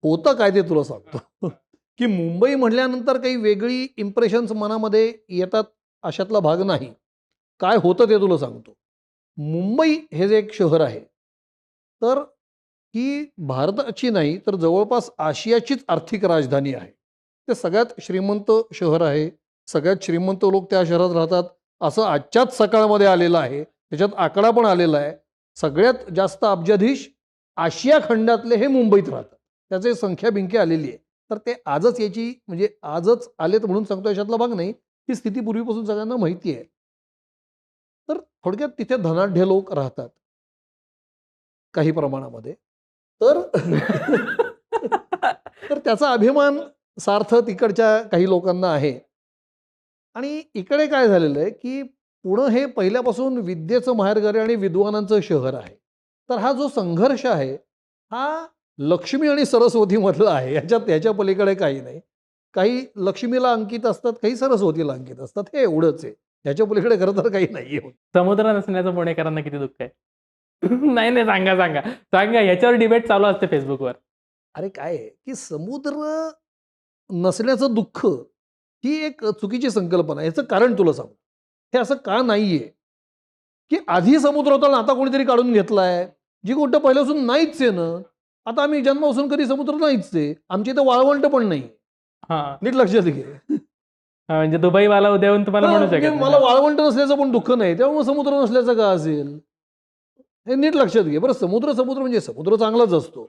होतं काय ते तुला सांगतो, की मुंबई म्हटल्यानंतर काही वेगळी इम्प्रेशन्स मनामध्ये येतात अशातला भाग नाही. काय होतं ते तुला सांगतो. मुंबई हे जे एक शहर आहे, तर ही भारताची नाही तर जवळपास आशियाचीच आर्थिक राजधानी आहे. ते सगळ्यात श्रीमंत शहर आहे. सगळ्यात श्रीमंत लोक त्या शहरात राहतात असं आजच्याच सकाळमध्ये आलेलं आहे. त्याच्यात आकडा पण आलेला आहे. सगळ्यात जास्त अब्जाधीश आशिया खंडातले हे मुंबईत राहतात. त्याची संख्या बिंख्या आलेली आहे. तर ते आजच याची म्हणजे आजच आलेत म्हणून सांगतो याच्यातला भाग नाही. ही स्थिती पूर्वीपासून सगळ्यांना माहिती आहे. तर थोडक्यात तिथे धनाढ्य लोक राहतात काही प्रमाणामध्ये. तर तर त्याचा अभिमान सार्थ तिकडच्या काही लोकांना आहे. आणि इकडे काय झालेलं आहे, की पुणं हे पहिल्यापासून विद्येचं माहेरघर आहे आणि विद्वानांचं शहर आहे. तर हा जो संघर्ष आहे, हा लक्ष्मी आणि सरस्वतीमधला आहे. ह्याच्या पलीकडे काही नाही. काही लक्ष्मीला अंकित असतात, काही सरस्वतीला अंकित असतात. हे एवढंच आहे. ह्याच्या पलीकडे खरं तर काही नाहीये. समुद्र नसण्याचं पुणेकरांना किती दुःख आहे. नाही नाही, सांगा सांगा सांगा, ह्याच्यावर डिबेट चालू असते फेसबुकवर. अरे काय आहे, की समुद्र नसण्याचं दुःख ही एक चुकीची संकल्पना आहे. याचं कारण तुला सांगतो. हे असं का नाहीये, की आधी समुद्र होता आणि आता कोणीतरी काढून घेतलाय. जी गोष्ट पहिल्यापासून नाहीच आहे ना. आता आम्ही जन्मापासून कधी समुद्र नाहीच आहे. आमच्या इथं वाळवंट पण नाही. हा नीट लक्षात घे. म्हणजे दुबईवाला उद्या येऊन तुम्हाला म्हणू म्हणजे शकत मला नाही. वाळवंट नसल्याचं पण दुःख नाही. त्यामुळे समुद्र नसल्याचं का असेल? हे नीट लक्षात घे. बरं समुद्र समुद्र म्हणजे समुद्र चांगलाच असतो.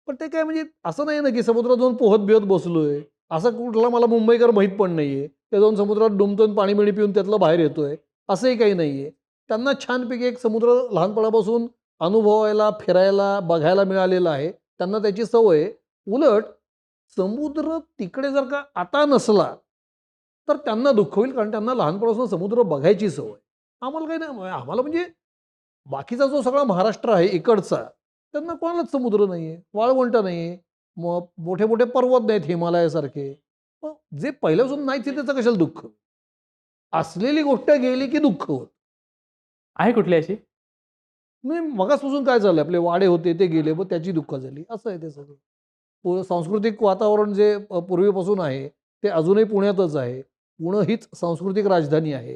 पण ते काय म्हणजे असं नाही ना, की समुद्रात जाऊन पोहत बिहत बसलोय. असा कुठला मला मुंबईकर माहीत पण नाहीये. ते जाऊन समुद्रात डुंबतोय पाणी बिणी पिऊन त्यातलं बाहेर येतोय. असंही काही नाहीये. त्यांना छानपैकी एक समुद्र लहानपणापासून अनुभवायला, फिरायला, बघायला मिळालेला आहे. त्यांना त्याची सवय आहे. उलट समुद्र तिकडे जर का आता नसला, तर त्यांना दुःख होईल कारण त्यांना लहानपणापासून समुद्र बघायची सवय. आम्हाला काही नाही. आम्हाला म्हणजे बाकीचा जो सगळा महाराष्ट्र आहे इकडचा, त्यांना कोणालाच समुद्र नाहीये, वाळवंट नाहीये, मग मोठे-मोठे पर्वत नाहीत हिमालयासारखे. मग जे पहिल्यापासून नाहीच आहे त्याचं कशाला दुःख? असलेली गोष्ट गेली की दुःख होतं. आहे कुठली अशी? नाही मगाचपासून काय झालं आपले वाडे होते ते गेले, मग त्याची दुःख झाली. असं आहे ते सगळं. सांस्कृतिक वातावरण जे पूर्वीपासून आहे, ते अजूनही पुण्यातच आहे. पुणं हीच सांस्कृतिक राजधानी आहे.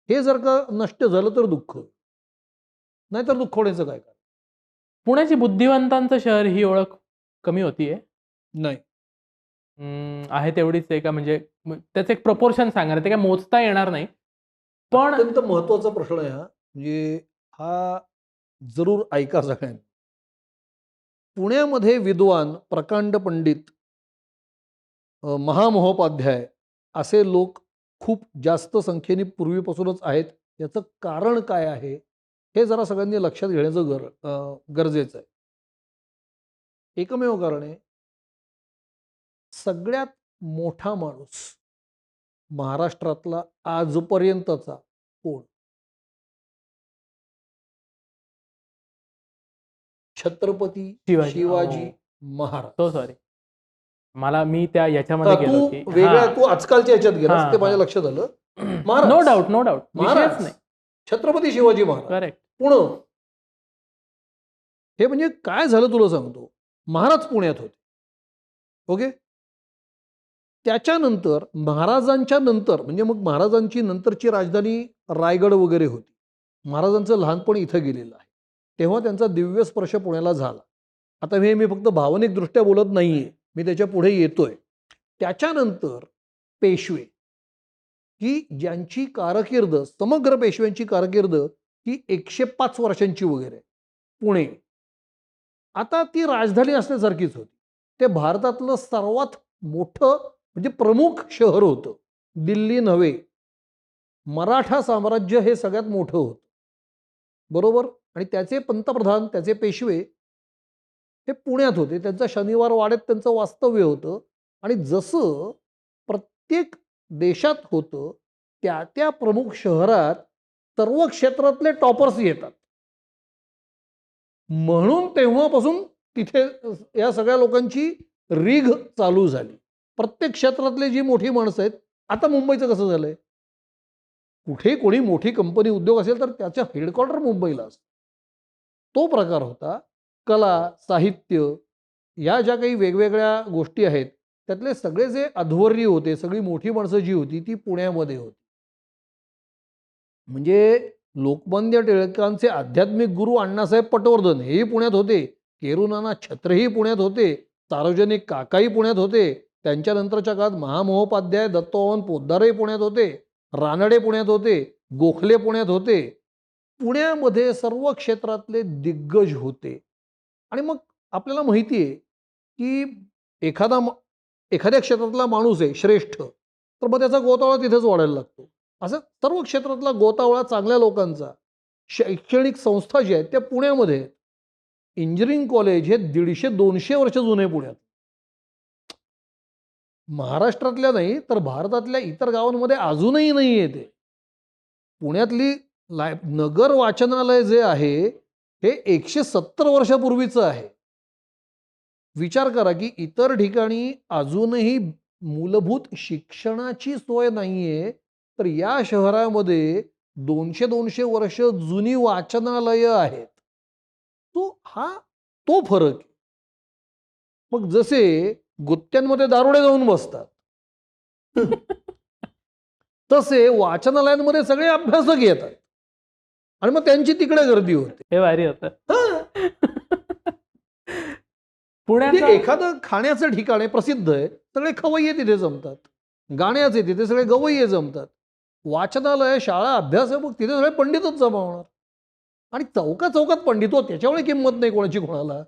हे जर का नष्ट झालं तर दुःख. नाहीतर दुःख होण्याचं काय कारण? पुण्याची बुद्धिवंतांचं शहर ही ओळख कमी होतीये. नाही. आहे तेवढीच आहे का? म्हणजे त्याचं एक प्रपोर्शन सांगा ना, ते काय मोजता येणार नाही. पण अत्यंत महत्त्वाचा प्रश्न आहे हा. म्हणजे हा जरूर ऐका सगळ्यांनी. पुण्यामध्ये विद्वान, प्रकांड पंडित, महामहोपाध्याय असे लोक खूप जास्त संख्येने पूर्वीपासूनच आहेत. याचं कारण काय आहे? हे जरा सगळ्यांनी लक्षात घेण्याचं गरजेचं आहे. एकमेव कारण आहे, सगळ्यात मोठा माणूस महाराष्ट्रातला आजपर्यंतचा कोण? छत्रपती शिवाजी. शिवाजी हो. महाराज. So sorry. मी त्या याच्यामध्ये तू गेलो की वेगळ्या तू आजकालच्या ह्याच्यात गेलास हां, ते माझ्या हां. लक्षात आलं. Maharaj. No doubt, no doubt. विषयच महाराज नाही. छत्रपती शिवाजी महाराज करेक्ट. पुणं. हे म्हणजे काय झालं तुला सांगतो. महाराज पुण्यात होते. ओके. त्याच्यानंतर महाराजांच्या नंतर म्हणजे मग महाराजांची नंतरची राजधानी रायगड वगैरे होती. महाराजांचं लहानपण इथं गेलेलं आहे. तेव्हा त्यांचा दिव्य स्पर्श पुण्याला झाला. आता हे मी फक्त भावनिकदृष्ट्या बोलत नाहीये. मी त्याच्या पुढे येतोय. त्याच्यानंतर पेशवे, की ज्यांची कारकीर्द समग्र पेशव्यांची कारकीर्द ही 105 वर्षांची वगैरे आहे. पुणे. आता ती राजधानी असण्यासारखीच होती. ते भारतातलं सर्वात मोठं म्हणजे प्रमुख शहर होतं. दिल्ली नव्हे. मराठा साम्राज्य हे सगळ्यात मोठं होतं. बरोबर? आणि त्याचे पंतप्रधान, त्याचे पेशवे हे पुण्यात होते. त्यांचा शनिवार वाड्यात त्यांचं वास्तव्य होतं. आणि जसं प्रत्येक देशात होतं, त्या प्रमुख शहरात सर्व क्षेत्रातले टॉपर्स येतात. म्हणून तेव्हापासून तिथे या सगळ्या लोकांची रीघ चालू झाली. प्रत्येक क्षेत्रातले जी मोठी माणसं आहेत. आता मुंबईचं कसं झालंय? कुठे कोणी मोठी कंपनी उद्योग असेल तर त्याचं हेडक्वार्टर मुंबईला असतं. तो प्रकार होता. कला, साहित्य या ज्या काही वेगवेगळ्या गोष्टी आहेत, त्यातले सगळे जे अध्वर्य होते, सगळी मोठी माणसं जी होती ती पुण्यामध्ये होती. म्हणजे लोकमान्य टिळकांचे आध्यात्मिक गुरु अण्णासाहेब पटवर्धन हेही पुण्यात होते. केरुनाना छत्रेही पुण्यात होते, सार्वजनिक काकाही पुण्यात होते, त्यांच्यानंतरच्या काळात महामहोपाध्याय दत्तवामन पोद्दारही पुण्यात होते, रानडे पुण्यात होते, गोखले पुण्यात होते. पुण्यामध्ये सर्व क्षेत्रातले दिग्गज होते. आणि मग आपल्याला माहिती आहे की एखाद्या क्षेत्रातला माणूस आहे श्रेष्ठ, तर मग त्याचा गोतावळा तिथेच वाढायला लागतो. असं सर्व क्षेत्रातला गोतावळा चांगल्या लोकांचा, शैक्षणिक संस्था ज्या आहेत त्या पुण्यामध्ये आहेत. इंजिनिअरिंग कॉलेज हे 150-200 वर्ष जुने पुण्यात. महाराष्ट्रातल्या नाही तर भारतातल्या इतर गावांमध्ये अजूनही नाही आहे ते. पुण्यातली नगर वाचनालय जे आहे हे 170 वर्षापूर्वीचं आहे. विचार करा की इतर ठिकाणी अजूनही मूलभूत शिक्षणाची सोय नाहीये, तर या शहरामध्ये 200-200 वर्ष जुनी वाचनालय आहेत. तो फरक आहे. मग जसे गुत्त्यांमध्ये दारुडे जाऊन बसतात तसे वाचनालयांमध्ये सगळे अभ्यासक येतात आणि मग त्यांची तिकडे गर्दी होते. हे भारी होतं. म्हणजे पुण्याचं एखादं खाण्याचं ठिकाण आहे, प्रसिद्ध आहे, सगळे खवय्ये तिथे जमतात. गाण्याचे तिथे सगळे गवय्ये जमतात. वाचनालय, शाळा, अभ्यास आहे, मग तिथे सगळे पंडितच जमा होणार. आणि चौकात पंडित हो, त्याच्यामुळे किंमत नाही कोणाची कोणाला.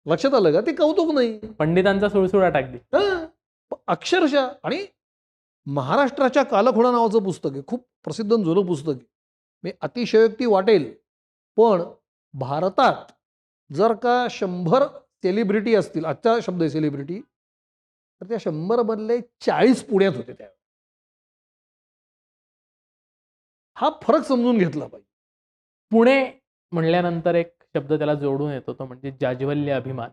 लक्षात आलं का? ते कौतुक नाही. पंडितांचा सुळसुळाट अगदी. अक्षरशः. आणि महाराष्ट्राच्या कालखोडा नावाचं पुस्तक आहे, खूप प्रसिद्ध आणि जुनं पुस्तक आहे. मी अतिशयोक्ती वाटेल, पण भारतात जर का 100 सेलिब्रिटी असतील, आजचा शब्द आहे सेलिब्रिटी, तर त्या 100 मधले 40 पुण्यात होते त्या. हा फरक समजून घेतला पाहिजे. पुणे म्हणल्यानंतर एक शब्द त्याला जोडून येतो, तो म्हणजे जाज्वल्य अभिमान.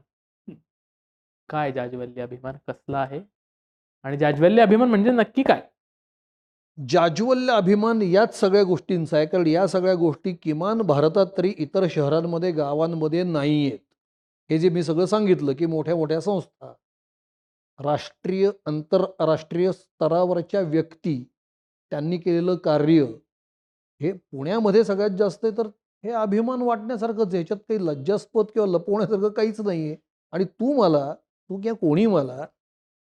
काय जाज्वल्य अभिमान, कसला आहे आणि जाज्वल्य अभिमान म्हणजे नक्की काय? जाज्वल्य अभिमान याच सगळ्या गोष्टींचा आहे, कारण या सगळ्या गोष्टी किमान भारतात तरी इतर शहरांमध्ये, गावांमध्ये नाही आहेत. हे जे मी सगळं सांगितलं की मोठ्या मोठ्या संस्था, राष्ट्रीय आंतरराष्ट्रीय स्तरावरच्या व्यक्ती, त्यांनी केलेलं कार्य हे पुण्यामध्ये सगळ्यात जास्त आहे. तर हे अभिमान वाटण्यासारखंच आहे. ह्याच्यात काही लज्जास्पद किंवा लपवण्यासारखं काहीच नाही आहे. आणि तू किंवा कोणी मला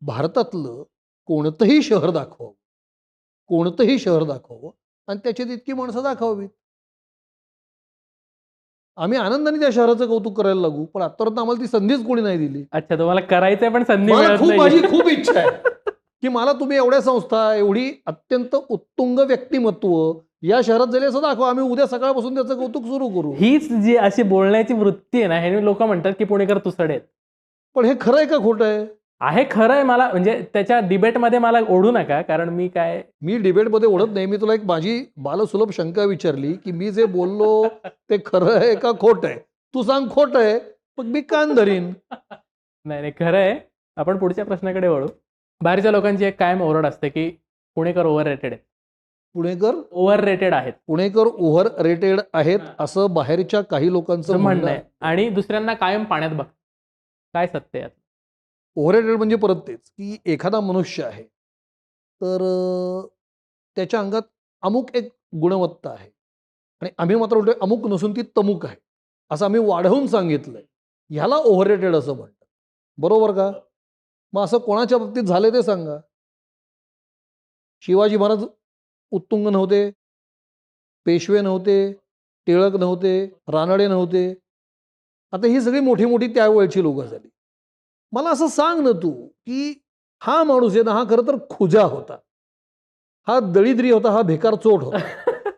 भारतातलं कोणतंही शहर दाखवावं, कोणतंही शहर दाखवावं आणि त्याच्यात इतकी माणसं दाखवावीत. आम्ही आनंदाने त्या शहराचं कौतुक करायला लागू, पण आतापर्यंत आम्हाला ती संधीच कोणी नाही दिली. अच्छा, तुम्हाला करायचंय पण संधी मला मिळत माझी नाही. खूप इच्छा आहे की मला तुम्ही एवढ्या संस्था, एवढी अत्यंत उत्तुंग व्यक्तिमत्व या शहरात झाली असं दाखवा. आम्ही उद्या सकाळपासून त्याचं कौतुक सुरू करू. हीच जी अशी बोलण्याची वृत्ती आहे ना, ह्याने लोक म्हणतात की पुणेकर तुसडे आहेत. पण हे खरं आहे का खोटं आहे? आहे, खरं आहे. मला म्हणजे त्याच्या डिबेटमध्ये मला ओढू नका, कारण मी डिबेटमध्ये ओढत नाही. मी तुला एक माझी बालसुलभ शंका विचारली की मी जे बोललो ते खरं आहे का खोटं आहे. तू सांग खोटं आहे, मग मी कान धरीन. नाही, खरं आहे. आपण पुढच्या प्रश्नाकडे वळू. बाहेरच्या लोकांची एक कायम ओरड असते की पुणेकर ओव्हर रेटेड आहेत. पुणेकर ओव्हर रेटेड आहेत असं बाहेरच्या काही लोकांचं म्हणणं आहे आणि दुसऱ्यांना कायम पाण्यात बघ. काय सत्य आहे? ओव्हर म्हणजे परत तेच की एखादा मनुष्य आहे तर त्याच्या अंगात अमुक एक गुणवत्ता आहे आणि आम्ही मात्र म्हणतोय अमुक नसून ती तमुक आहे, असं आम्ही वाढवून सांगितलंय. ह्याला ओव्हररेटेड असं म्हणतात. बरोबर का? मग असं कोणाच्या बाबतीत झालं ते सांगा. शिवाजी महाराज उत्तुंग नव्हते, पेशवे नव्हते, टिळक नव्हते, रानडे नव्हते. आता ही सगळी मोठी मोठी त्यावेळची लोक झाली. मला असं सांग ना तू की हा माणूस आहे ना, हा खरं तर खुजा होता, हा दळिद्री होता, हा भिकार चोट होता,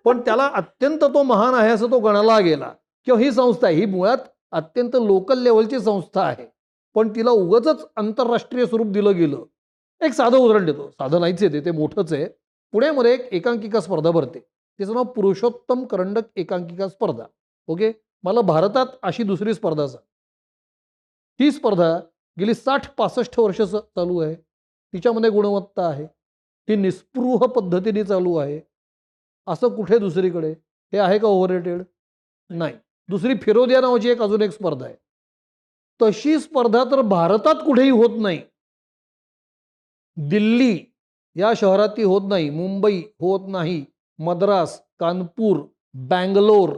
पण त्याला अत्यंत तो महान आहे असं तो गणाला गेला. किंवा ही संस्था आहे, ही मुळात अत्यंत लोकल लेवलची संस्था आहे, पण तिला उगाचच आंतरराष्ट्रीय स्वरूप दिलं गेलं. एक साधं उदाहरण देतो. साधं नाहीच आहे ते मोठंच आहे. पुण्यामध्ये एक एकांकिका स्पर्धा भरते, तिचं नाव पुरुषोत्तम करंडक एकांकिका स्पर्धा. ओके, मला भारतात अशी दुसरी स्पर्धा सांग. ही स्पर्धा गेली 60-65 वर्ष चालू आहे. तिच्यामध्ये गुणवत्ता आहे, ती निस्पृह पद्धतीने चालू आहे. असं कुठे दुसरीकडे हे आहे का ओव्हररेटेड? नाही. दुसरी फिरोदिया नावाची एक अजून एक स्पर्धा आहे. तशी स्पर्धा तर भारतात कुठेही होत नाही. दिल्ली या शहरात ती होत नाही, मुंबई होत नाही, मद्रास, कानपूर, बँगलोर,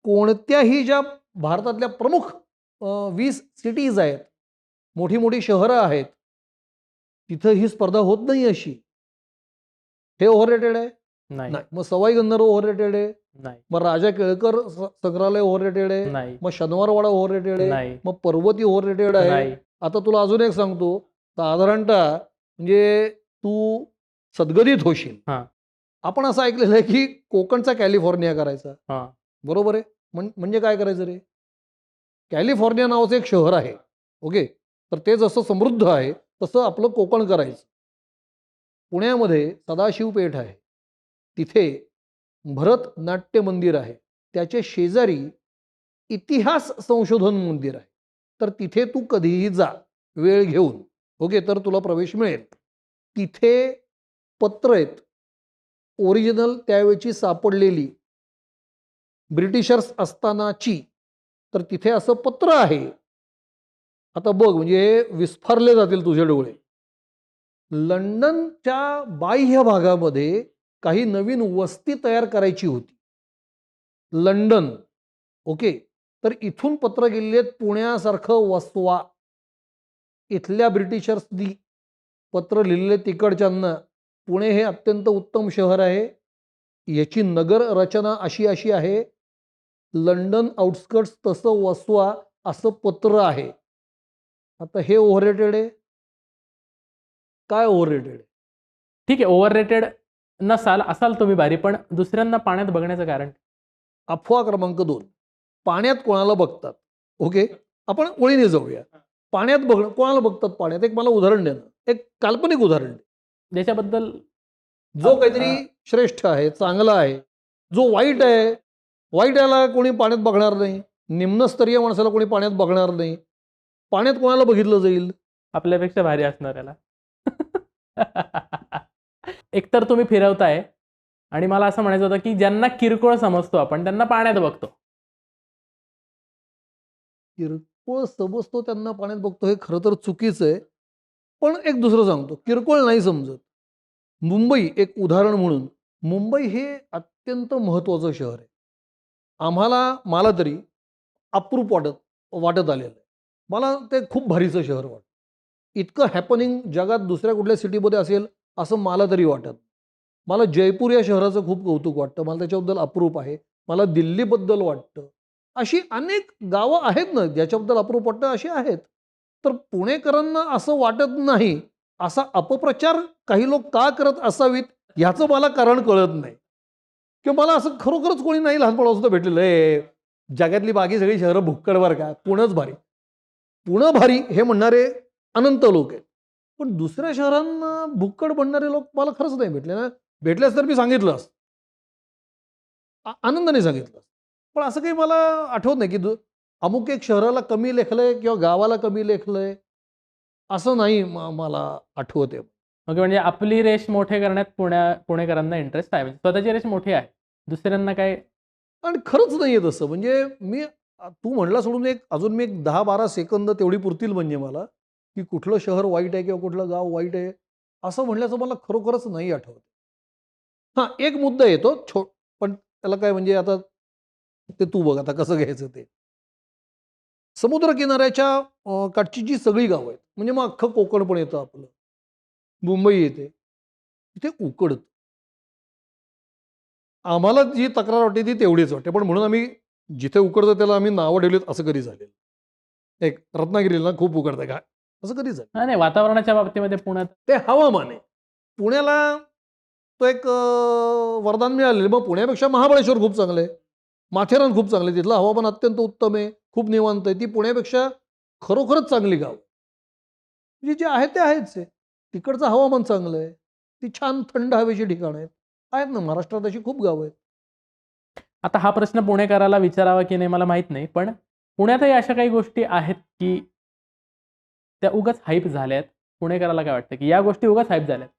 कोणत्याही ज्या भारतातल्या प्रमुख 20 सिटीज आहेत, मोठी मोठी शहरं आहेत, तिथं ही स्पर्धा होत नाही अशी. हे ओव्हररेटेड आहे? नाही. नाही. मग सवाई गंधर्व ओव्हररेटेड आहे? नाही. मग राजा केळकर संग्रहालय ओव्हररेटेड आहे? नाही. मग शनिवारवाडा ओव्हररेटेड आहे? नाही. मग पर्वती ओव्हररेटेड आहे? नाही. आता तुला अजून एक सांगतो, साधारणतः म्हणजे तू सद्गदित होशील. हां. आपण असं ऐकलेलं आहे की कोकणचा कॅलिफोर्निया करायचा. हां. बरोबर आहे? म्हणजे काय करायचं रे? कॅलिफोर्निया नावाचं एक शहर आहे. ओके. तर ते जसं समृद्ध आहे तसं आपलं कोकण करायचं. पुण्यामध्ये सदाशिव पेठ आहे. तिथे भरत नाट्य मंदिर आहे. त्याच्या शेजारी इतिहास संशोधन मंदिर आहे. तर तिथे तू कधीही जा वेळ घेऊन. ओके. तर तुला प्रवेश मिळेल. तिथे पत्र आहेत. ओरिजिनल त्यावेळची सापडलेली ब्रिटिशर्स असतानाची. तर तिथे असं पत्र आहे. आता बघ म्हणजे विस्फारले जातील तुझे डोळे. लंडनच्या बाह्य भागामध्ये काही नवीन वस्ती तयार करायची होती. लंडन. ओके. तर इथून पत्र गेलेली आहेत पुण्यासारखं वसवा. इथल्या ब्रिटिशर्सनी पत्र लिहिलेले तिकडच्यांना. पुणे हे अत्यंत उत्तम शहर आहे. याची नगर रचना अशी अशी आहे. लंडन आउटस्कर्ट्स तसं वसवा असं पत्र आहे. आता हे ओव्हररेटेड आहे? काय ओव्हररेटेड आहे? ठीक आहे, ओव्हररेटेड नसाल, असाल तुम्ही भारी, पण दुसऱ्यांना पाण्यात बघण्याचं कारण? अफवा क्रमांक 2. पाण्यात कोणाला बघतात? ओके. आपण ओळीने जाऊया. पाण्यात कोणाला बघतात पाण्यात? एक मला उदाहरण द्या ना. एक काल्पनिक उदाहरण द्या. ज्याच्याबद्दल जो काहीतरी श्रेष्ठ आहे, चांगला आहे. जो वाईट आहे, वाईट याला कोणी पाण्यात बघणार नाही. निम्नस्तरीय माणसाला कोणी पाण्यात बघणार नाही. पाण्यात कोणाला बघितलं जाईल? आपल्यापेक्षा भारी असणाऱ्याला. एकतर तुम्ही फिरवताय आणि मला असं म्हणायचं होतं की ज्यांना किरकोळ समजतो आपण त्यांना पाण्यात बघतो. किरकोळ समजतो त्यांना पाण्यात बघतो हे खरं तर चुकीचं आहे. पण एक दुसरं सांगतो, किरकोळ नाही समजत. मुंबई एक उदाहरण म्हणून, मुंबई हे अत्यंत महत्त्वाचं शहर आहे. मला तरी अप्रूप वाटत आलेलं आहे. मला ते खूप भारीचं शहर वाटतं. इतकं हॅपनिंग जगात दुसऱ्या कुठल्या सिटीमध्ये असेल असं मला तरी वाटत. मला जयपूर या शहराचं खूप कौतुक वाटतं. मला त्याच्याबद्दल अप्रूप आहे. मला दिल्लीबद्दल वाटतं. अशी अनेक गावं आहेत ना ज्याच्याबद्दल अप्रूप वाटतं, अशी आहेत. तर पुणेकरांना असं वाटत नाही, असा अपप्रचार काही लोक का करत असावीत ह्याचं मला कारण कळत नाही. किंवा मला असं खरोखरच कोणी नाही लहानपणापासून भेटलेलं आहे. जगातली बाकी सगळी शहरं भुक्कडवर का, पुणंच भारी. पुणं भारी हे म्हणणारे अनंत लोक आहेत. पण दुसऱ्या शहरांना भुक्कड बनणारे लोक मला खरंच नाही भेटले ना. भेटल्यास तर मी सांगितलं असतं. आनंदाने सांगितलं. पण असं काही मला आठवत नाही की अमुक एक शहराला कमी लेखलंय किंवा गावाला कमी लेखलंय, असं नाही मला आठवत आहे. ओके, म्हणजे आपली रेश मोठे करण्यात पुणेकरांना इंटरेस्ट आहे. म्हणजे स्वतःची रेश मोठी आहे, दुसऱ्यांना काय. आणि खरंच नाहीये तसं. म्हणजे तू म्हणला सोडून अजून मी 10-12 सेकंद तेवढी पुरतील म्हणजे मला, की कुठलं शहर वाईट आहे किंवा कुठलं गाव वाईट आहे असं म्हणल्याचं मला खरोखरच नाही आठवत. हां, एक मुद्दा येतो पण त्याला काय म्हणजे आता ते तू बघ आता कसं घ्यायचं ते. समुद्रकिनाऱ्याच्या काठची जी सगळी गावं आहेत, म्हणजे मग अख्खं कोकण पण येतं आपलं. मुंबई येते. तिथे उकडतं. आम्हाला जी तक्रार वाटते ती तेवढीच वाटते. पण म्हणून आम्ही जिथे उकडतं त्याला आम्ही नावं ठेवलीत असं कधी झालेलं. एक रत्नागिरीला खूप उकडतं का? असं कधी झालं? नाही, वातावरणाच्या बाबतीमध्ये पुण्यात ते हवामान आहे. पुण्याला तो एक वरदान मिळालेलं. मग पुण्यापेक्षा महाबळेश्वर खूप चांगलं आहे. माथेरान खूप चांगलं आहे. तिथलं हवामान अत्यंत उत्तम आहे. खूप निवांत आहे. ती पुण्यापेक्षा खरोखरच चांगली गाव. म्हणजे जे आहे ते आहेच आहे. तिकडचं हवामान चांगलं आहे. ती छान थंड हवेची ठिकाणं आहेत. आहेत ना महाराष्ट्रात अशी खूप गावं आहेत. आता हा प्रश्न पुणेकराला विचारावा की नाही मला माहित नाही, पण पुण्यातही अशा काही गोष्टी आहेत की त्या उगाच हाईप झाल्यात. पुणेकराला काय वाटतं की या गोष्टी उगाच हाईप झाल्यात?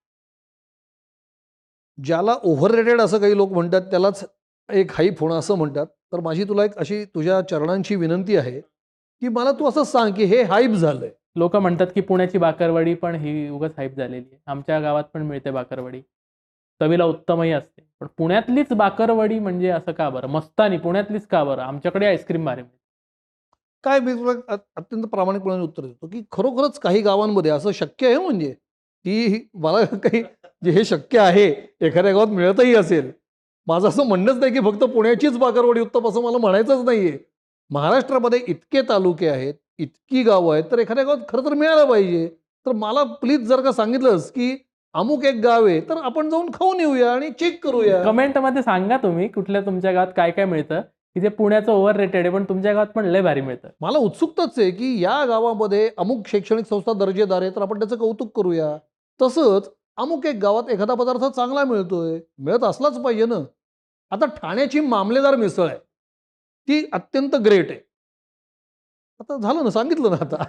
ज्याला ओव्हररेटेड असं काही लोक म्हणतात त्यालाच एक हाईप होणं असं म्हणतात. तर माझी तुला एक अशी तुझ्या चरणांची विनंती आहे की मला तू असं सांग की हे हाईप झालंय. लोक म्हणतात की पुण्याची बाकरवडी पण ही उगाच हाईप झालेली आहे. आमच्या गावात पण मिळते बाकरवडी, चवीला उत्तमही असते. पण पुण्यातलीच बाकरवडी म्हणजे असं का बरं? मस्तानी पुण्यातलीच का बरं? आमच्याकडे आईस्क्रीम भारी मिळते. काय मी तुला अत्यंत प्रामाणिकपणे उत्तर देतो की खरोखरच काही गावांमध्ये असं शक्य आहे म्हणजे की मला काही जे हे शक्य आहे एखाद्या गावात मिळतही असेल. माझं असं म्हणणंच नाही की फक्त पुण्याचीच बाकरवडी उत्तम असं मला म्हणायचंच नाहीये. महाराष्ट्रामध्ये इतके तालुके आहेत, इतकी गावं आहेत, तर एखाद्या गावात खरं तर मिळालं पाहिजे. तर मला प्लीज जर का सांगितलंस की अमुक एक गाव आहे, तर आपण जाऊन खाऊन येऊया आणि चेक करूया. कमेंटमध्ये सांगा तुम्ही कुठल्या तुमच्या गावात काय काय मिळतं की जे पुण्याचं ओव्हर रेटेड आहे पण तुमच्या गावात पण लय भारी मिळतं. मला उत्सुकताच आहे की या गावामध्ये अमुक शैक्षणिक संस्था दर्जेदार आहे, तर आपण त्याचं कौतुक करूया. तसंच अमुक एक गावात एखादा पदार्थ चांगला मिळतोय, मिळत असलाच पाहिजे ना. आता ठाण्याची मामलेदार मिसळ आहे, ती अत्यंत ग्रेट आहे. आता झालं ना, सांगितलं ना आता.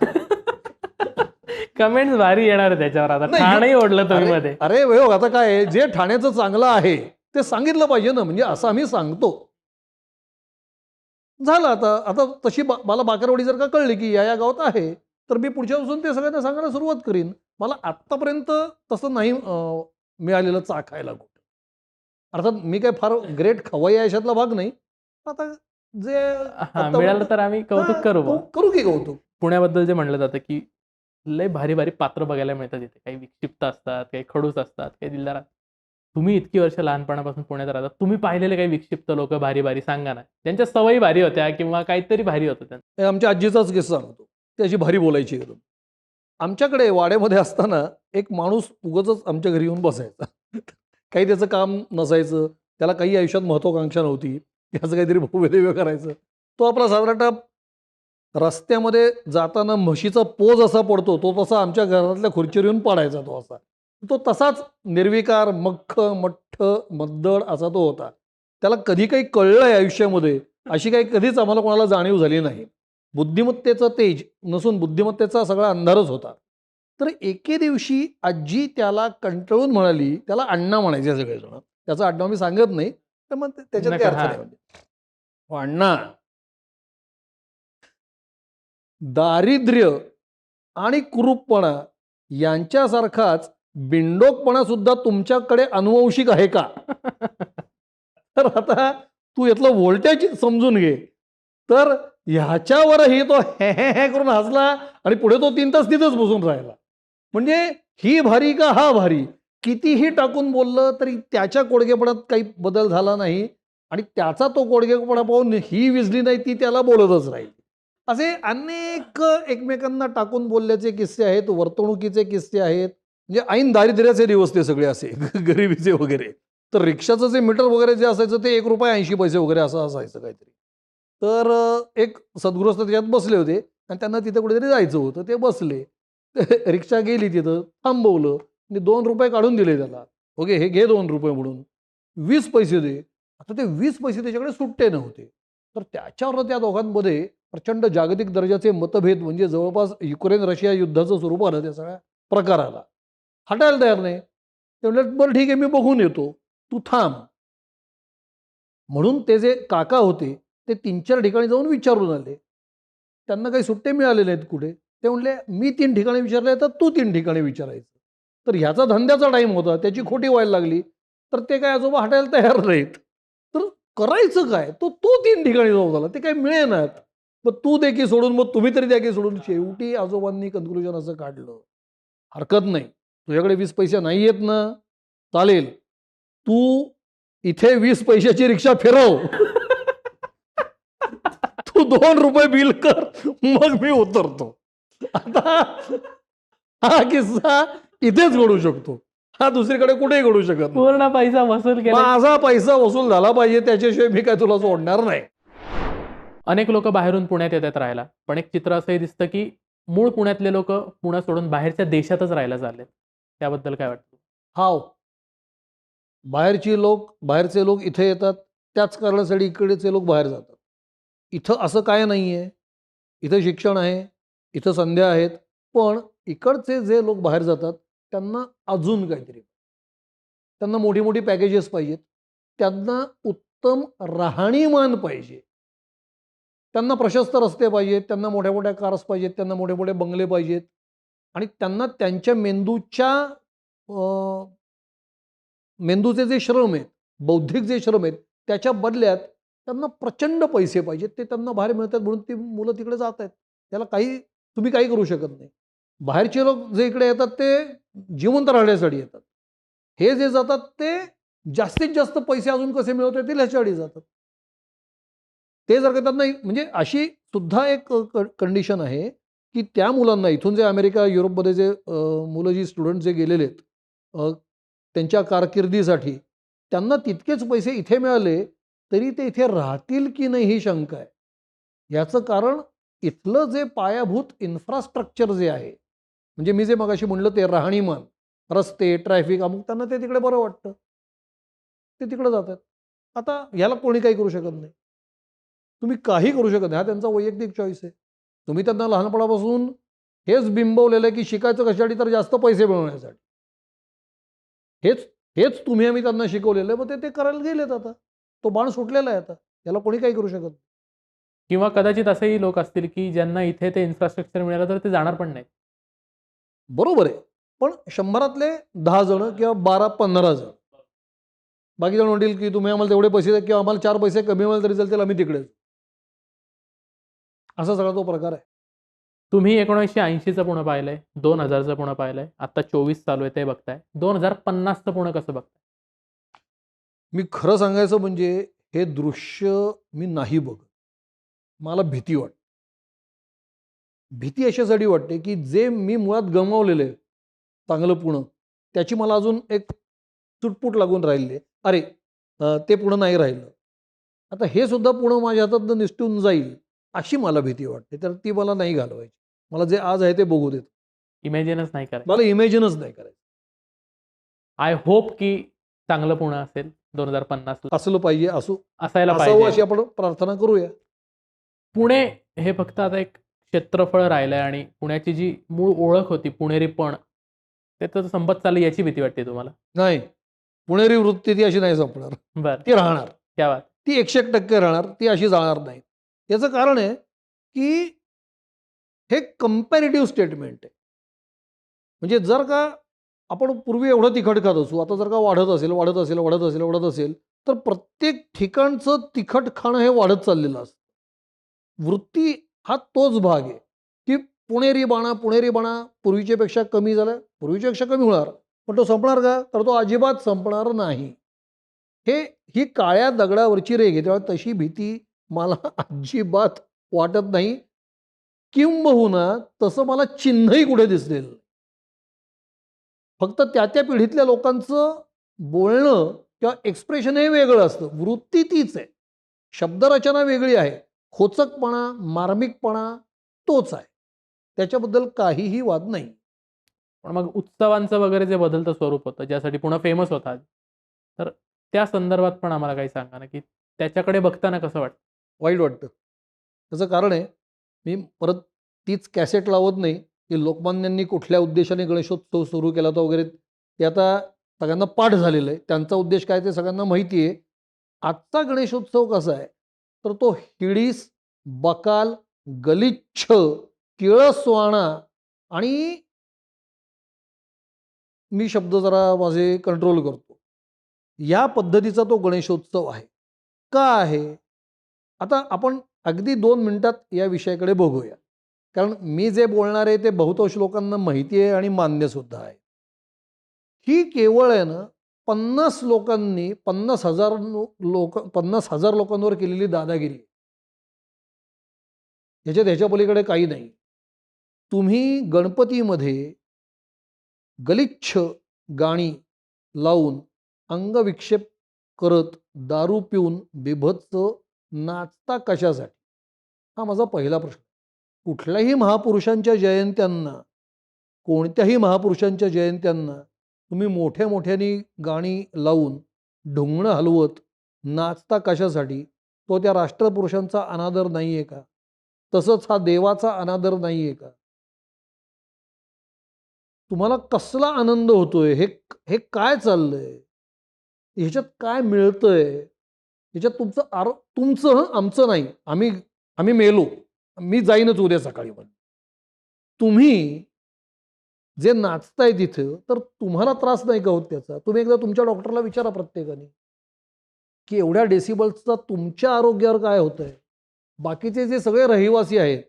कमेंट्स भारी येणार आहे त्याच्यावर. आता नाही, ठाणेही ओढलं तुम्ही अरे मध्ये. अरे वयो, आता काय आहे, जे ठाण्याचं चांगलं आहे ते सांगितलं पाहिजे ना, म्हणजे असं आम्ही सांगतो. झालं आता आता तशी मला बाकरवडी जर का कळली की या गावात आहे, तर मी पुढच्यापासून ते सगळ्यांना सांगायला सुरुवात करीन. मला आत्तापर्यंत तसं नाही मिळालेलं चाखायला कुठं. अर्थात मी काय फार ग्रेट खवय्या याच्यातला भाग नाही. आता जे मिळालं तर आम्ही कौतुक करू बा. करू की कौतुक. पुण्याबद्दल जे म्हणलं जातं की लय भारी भारी पात्र बघायला मिळतात तिथे. काही विक्षिप्त असतात, काही खडूस असतात, काही दिलदार असतात. तुम्ही इतकी वर्ष लहानपणापासून पुण्यात राहतात, तुम्ही पाहिलेले काही विक्षिप्त लोक भारी भारी सांगा ना. त्यांच्या सवयी भारी होत्या किंवा काहीतरी भारी होतं त्यांचं. हे आमच्या आजीचाच किस्सा सांगतो. ती अशी भारी बोलायची एकदम. आमच्याकडे वाड्यामध्ये असताना एक माणूस उगाचच आमच्या घरी येऊन बसायचा. काही त्याचं काम नसायचं, त्याला काही आयुष्यात महत्वाकांक्षा नव्हती, त्याचं काहीतरी भव्यदिव्य करायचं. तो आपला साधारणतः रस्त्यामध्ये जाताना म्हशीचा पोज असा पडतो, तो तसा आमच्या घरातल्या खुर्चीवर येऊन पडायचा तो असा. तो तसाच निर्विकार, मख्ख, मठ्ठ, मद्दड असा तो होता. त्याला कधी काही कळलंय आयुष्यामध्ये, अशी काही कधीच आम्हाला कोणाला जाणीव झाली नाही. बुद्धिमत्तेचं तेज नसून बुद्धिमत्तेचा सगळा अंधारच होता. तर एके दिवशी आजी त्याला कंटाळून म्हणाली, त्याला अण्णा म्हणायचे सगळेजण. त्याचं आडनाव मी सांगत नाही, तर मग त्याच्यात काही अर्थ नाही. म्हणजे "ओ अण्णा, दारिद्र्य आणि कुरूपपणा यांच्यासारखाच बिंडोकपणा सुद्धा तुमच्याकडे अनुवंशिक आहे का?" तर आता तू यातलं व्होल्टेज समजून घे. तर ह्याच्यावरही तो हे हे हे करून हसला आणि पुढे तो 3 तास तिथंच बसून राहिला. म्हणजे ही भारी का हा भारी, कितीही टाकून बोललं तरी त्याच्या कोडगेपणात काही बदल झाला नाही आणि त्याचा तो कोडगेपणा पाहून ही विजली नाही, ती त्याला बोलतच राहील. असे अनेक एकमेकांना टाकून बोलल्याचे किस्से आहेत, वर्तणुकीचे किस्से आहेत. म्हणजे ऐन दारिद्र्याचे दिवस ते सगळे असे गरिबीचे वगैरे. तर रिक्षाचं जे मीटर वगैरे जे असायचं ते ₹1.80 वगैरे असं असायचं काहीतरी. तर एक सद्गृहस्थ त्याच्यात बसले होते आणि त्यांना तिथे कुठेतरी जायचं होतं. ते बसले. रिक्षा गेली तिथं, थांबवलं आणि ₹2 काढून दिले त्याला. ओके, हे घे ₹2 म्हणून. 20 पैसे दे. आता ते 20 पैसे त्याच्याकडे सुट्टे नव्हते. तर त्याच्यावर त्या दोघांमध्ये प्रचंड जागतिक दर्जाचे मतभेद, म्हणजे जवळपास युक्रेन रशिया युद्धाचं स्वरूप आलं त्या सगळ्या प्रकाराला. हटायला तयार नाही. ते म्हणले, "बरं ठीक आहे, मी बघून येतो. तू थांब." म्हणून ते जे काका होते ते 3-4 ठिकाणी जाऊन विचारून आले. त्यांना काही सुट्टे मिळाले नाहीत कुठे. ते म्हणले, "मी 3 ठिकाणी विचारले, तर तू 3 ठिकाणी विचारायचं." तर ह्याचा धंद्याचा टाईम होता, त्याची खोटी व्हायला लागली. तर ते काय आजोबा हटायला तयार नाहीत. तर करायचं काय? तो तो 3 ठिकाणी जाऊन आला. ते काही मिळेनात. मग तू दे की सोडून, मग तुम्ही तरी द्या की सोडून. शेवटी आजोबांनी कन्क्लुजन असं काढलं, "हरकत नाही. तुझ्याकडे 20 पैसे नाही आहेत ना? चालेल. तू इथे 20 पैशाची रिक्षा फिरव. तू ₹2 बिल कर, मग मी उतरतो." आता हा किस्सा इथेच घडू शकतो. हा दुसरीकडे कुठेही घडू शकत नाही. पूर्ण पैसा वसूल केला. माझा पैसा वसूल झाला पाहिजे, त्याच्याशिवाय मी काय तुला सोडणार नाही. अनेक लोक बाहेरून पुण्यात येतात राहायला, पण एक चित्र असंही दिसतं की मूळ पुण्यातले लोक पुणे सोडून बाहेरच्या देशातच राहायला चाललेत. त्याबद्दल काय वाटतं? हाव. बाहेरचे लोक इथे येतात, त्याच कारणासाठी इकडेचे लोक बाहेर जातात. इथं असं काय नाहीये. इथं शिक्षण आहे, इथं संध्या आहेत. पण इकडचे जे लोक बाहेर जातात त्यांना अजून काहीतरी. त्यांना मोठी-मोठी पॅकेजेस पाहिजेत. त्यांना उत्तम राहणीमान पाहिजे. त्यांना प्रशस्त रस्ते पाहिजेत, त्यांना मोठ्या-मोठ्या कार्स पाहिजेत, त्यांना मोठे-मोठे बंगले पाहिजेत आणि त्यांना त्यांच्या मेंदूचे जे श्रम आहेत, बौद्धिक जे श्रम आहेत, त्याच्या बदल्यात त्यांना प्रचंड पैसे पाहिजेत, ते त्यांना बाहेर मिळतात म्हणून ती मुलं तिकडे जात आहेत. त्याला तुम्ही काही करू शकत नाही. बाहेरचे लोक जे इकडे येतात ते जिवंत राहण्यासाठी येतात. हे जे जातात ते जास्तीत जास्त पैसे अजून कसे मिळवता येतील ह्याच्यासाठी जातात. ते जर का त्यांना म्हणजे अशी सुद्धा एक कंडिशन आहे, की त्या मुलांना इथून जे अमेरिका, युरोपमध्ये जे मुलं जी स्टुडंट जे गेलेले आहेत त्यांच्या कारकिर्दीसाठी, त्यांना तितकेच पैसे इथे मिळाले, तरी ते इथे राहतील की नाही ही शंका आहे. याचं कारण इथलं जे पायाभूत इन्फ्रास्ट्रक्चर जे आहे, म्हणजे मी जे मगाशी म्हणलं ते राहणीमान, रस्ते, ट्रॅफिक अमुक त्यांना ते तिकडे बरं वाटतं. ते तिकडे जातात. आता ह्याला कोणी काही करू शकत नाही. तुम्ही काही करू शकत नाही. हा त्यांचा वैयक्तिक चॉईस आहे. तुम्ही त्यांना लहानपणापासून हेच बिंबवलेलं आहे, की शिकायचं कशासाठी तर जास्त पैसे मिळवण्यासाठी. हेच हेच तुम्ही आम्ही त्यांना शिकवलेलं आहे. मग ते करायला गेलेत आता. तो बाण सुटलेला आहे आता. याला कोणी काही करू शकत नाही. किंवा कदाचित असेही लोक असतील, की ज्यांना इथे ते इन्फ्रास्ट्रक्चर मिळालं तर ते जाणार पण नाही. बरोबर आहे. पण 100रातले 10 जण किंवा 12-15 जण. बाकी जण म्हणतील, की तुम्ही आम्हाला तेवढे पैसे द्या किंवा आम्हाला 4 पैसे कमी मिळाले तरी चालतील, आम्ही तिकडेच. असा सगळा तो प्रकार आहे. तुम्ही 1980चं पुणं पाहिलंय, 2000चं पुणं पाहिलंय, आता 24 चालू आहे ते बघताय. 2050चं पुणं कसं बघताय? मी खरं सांगायचं म्हणजे हे दृश्य मी नाही बघत. मला भीती वाटते. भीती अशासाठी वाटते, की जे मी मुळात गमावलेलं आहे, चांगलं पुणं, त्याची मला अजून एक चुटपूट लागून राहिली आहे. अरे, ते पुणं नाही राहिलं. आता हे सुद्धा पुणं माझ्या हातातनं निसटून जाईल, अशी मला भीती वाटते. तर ती मला नाही घालवायची. मला जे आज आहे ते बघू देत. इमॅजिनच नाही करायचं. मला इमॅजिनच नाही करायचं. आय होप की चांगलं पुणं असेल 2050ला. असलं पाहिजे, असायला असावं पाहिजे. अशी आपण प्रार्थना करूया. पुणे हे फक्त आता एक क्षेत्रफळ राहिलंय आणि पुण्याची जी मूळ ओळख होती, पुणेरीपण, ते तर संपत चाललं याची भीती वाटते तुम्हाला? नाही, पुणेरी वृत्ती ती अशी नाही संपणार. बरं. ती राहणार. क्या बात! ती 101% राहणार. ती अशी जाणार नाही. याचं कारण आहे, की हे कंपॅरेटिव्ह स्टेटमेंट आहे. म्हणजे जर का आपण पूर्वी एवढं तिखट खात असू, आता जर का वाढत असेल, वाढत असेल, वाढत असेल, वाढत असेल, तर प्रत्येक ठिकाणचं तिखट खाणं हे वाढत चाललेलं असतं. वृत्ती हा तोच भाग आहे, की पुणेरी बाणा पूर्वीच्या पेक्षा कमी झाला, पूर्वीच्या पेक्षा कमी होणार. पण तो संपणार का? तर तो अजिबात संपणार नाही. ही काळ्या दगडावरची रेघ आहे. तेव्हा तशी भीती मला अजिबात वाटत नाही. किंबहुना तसं मला चिन्हही कुठे दिसलेलं नाही. फक्त त्या पिढीतल्या लोकांचं बोलणं किंवा एक्सप्रेशन हे वेगळं असतं. वृत्ती तीच आहे. शब्दरचना वेगळी आहे. खोचकपणा, मार्मिकपणा तोच आहे. त्याच्याबद्दल काहीही वाद नाही. पण मग उत्सवांचं वगैरे जे बदलतं स्वरूप होतं, ज्यासाठी पुणं फेमस होतं आधी, तर त्या संदर्भात पण आम्हाला काही सांगा ना, की त्याच्याकडे बघताना कसं वाटतं? वाईट वाटतं. त्याचं कारण आहे, मी परत तीच कॅसेट लावत नाही, की लोकमान्यांनी कुठल्या उद्देशाने गणेशोत्सव सुरू केला होता वगैरे. ते आता सगळ्यांना पाठ झालेलं आहे. त्यांचा उद्देश काय ते सगळ्यांना माहिती आहे. आजचा गणेशोत्सव कसा आहे, तर तो हिडीस, बकाल, गलिच्छ, किळसवाणा आणि मी शब्द जरा माझे कंट्रोल करतो. या पद्धतीचा तो गणेशोत्सव आहे. का आहे? आता आपण अगदी 2 मिनिटात या विषयाकडे बघूया. कारण मी जे बोलणार आहे ते बहुतांश लोकांना माहिती आहे आणि मान्यसुद्धा आहे. ही केवळ आहे ना 50 लोकांनी 50,000 लोकांवर केलेली दादागिरी. ह्याच्या पलीकडे काही नाही. तुम्ही गणपतीमध्ये गलिच्छ गाणी लावून अंगविक्षेप करत दारू पिऊन बीभत्स नाचता कशासाठी? हा माझा पहिला प्रश्न. कुठल्याही महापुरुषांच्या जयंत्यांना, कोणत्याही महापुरुषांच्या जयंत्यांना तुम्ही मोठ्या मोठ्याने गाणी लावून ढुंगणं हलवत नाचता कशासाठी? तो त्या राष्ट्रपुरुषांचा अनादर नाही आहे का? तसंच हा देवाचा अनादर नाही आहे का? तुम्हाला कसला आनंद होतोय? हे हे काय चाललंय? ह्याच्यात काय मिळतंय? ह्याच्यात तुमचं हं, आमचं नाही. आम्ही मेलो. मी जाईनच उद्या सकाळी पण. तुम्ही जे नाचताय तिथं, तर तुम्हाला त्रास नाही का होत त्याचा? तुम्ही एकदा तुमच्या डॉक्टरला विचारा प्रत्येकाने. की एवढ्या डेसिबल्सचा तुमच्या आरोग्यावर काय होतंय. बाकीचे जे सगळे रहिवासी आहेत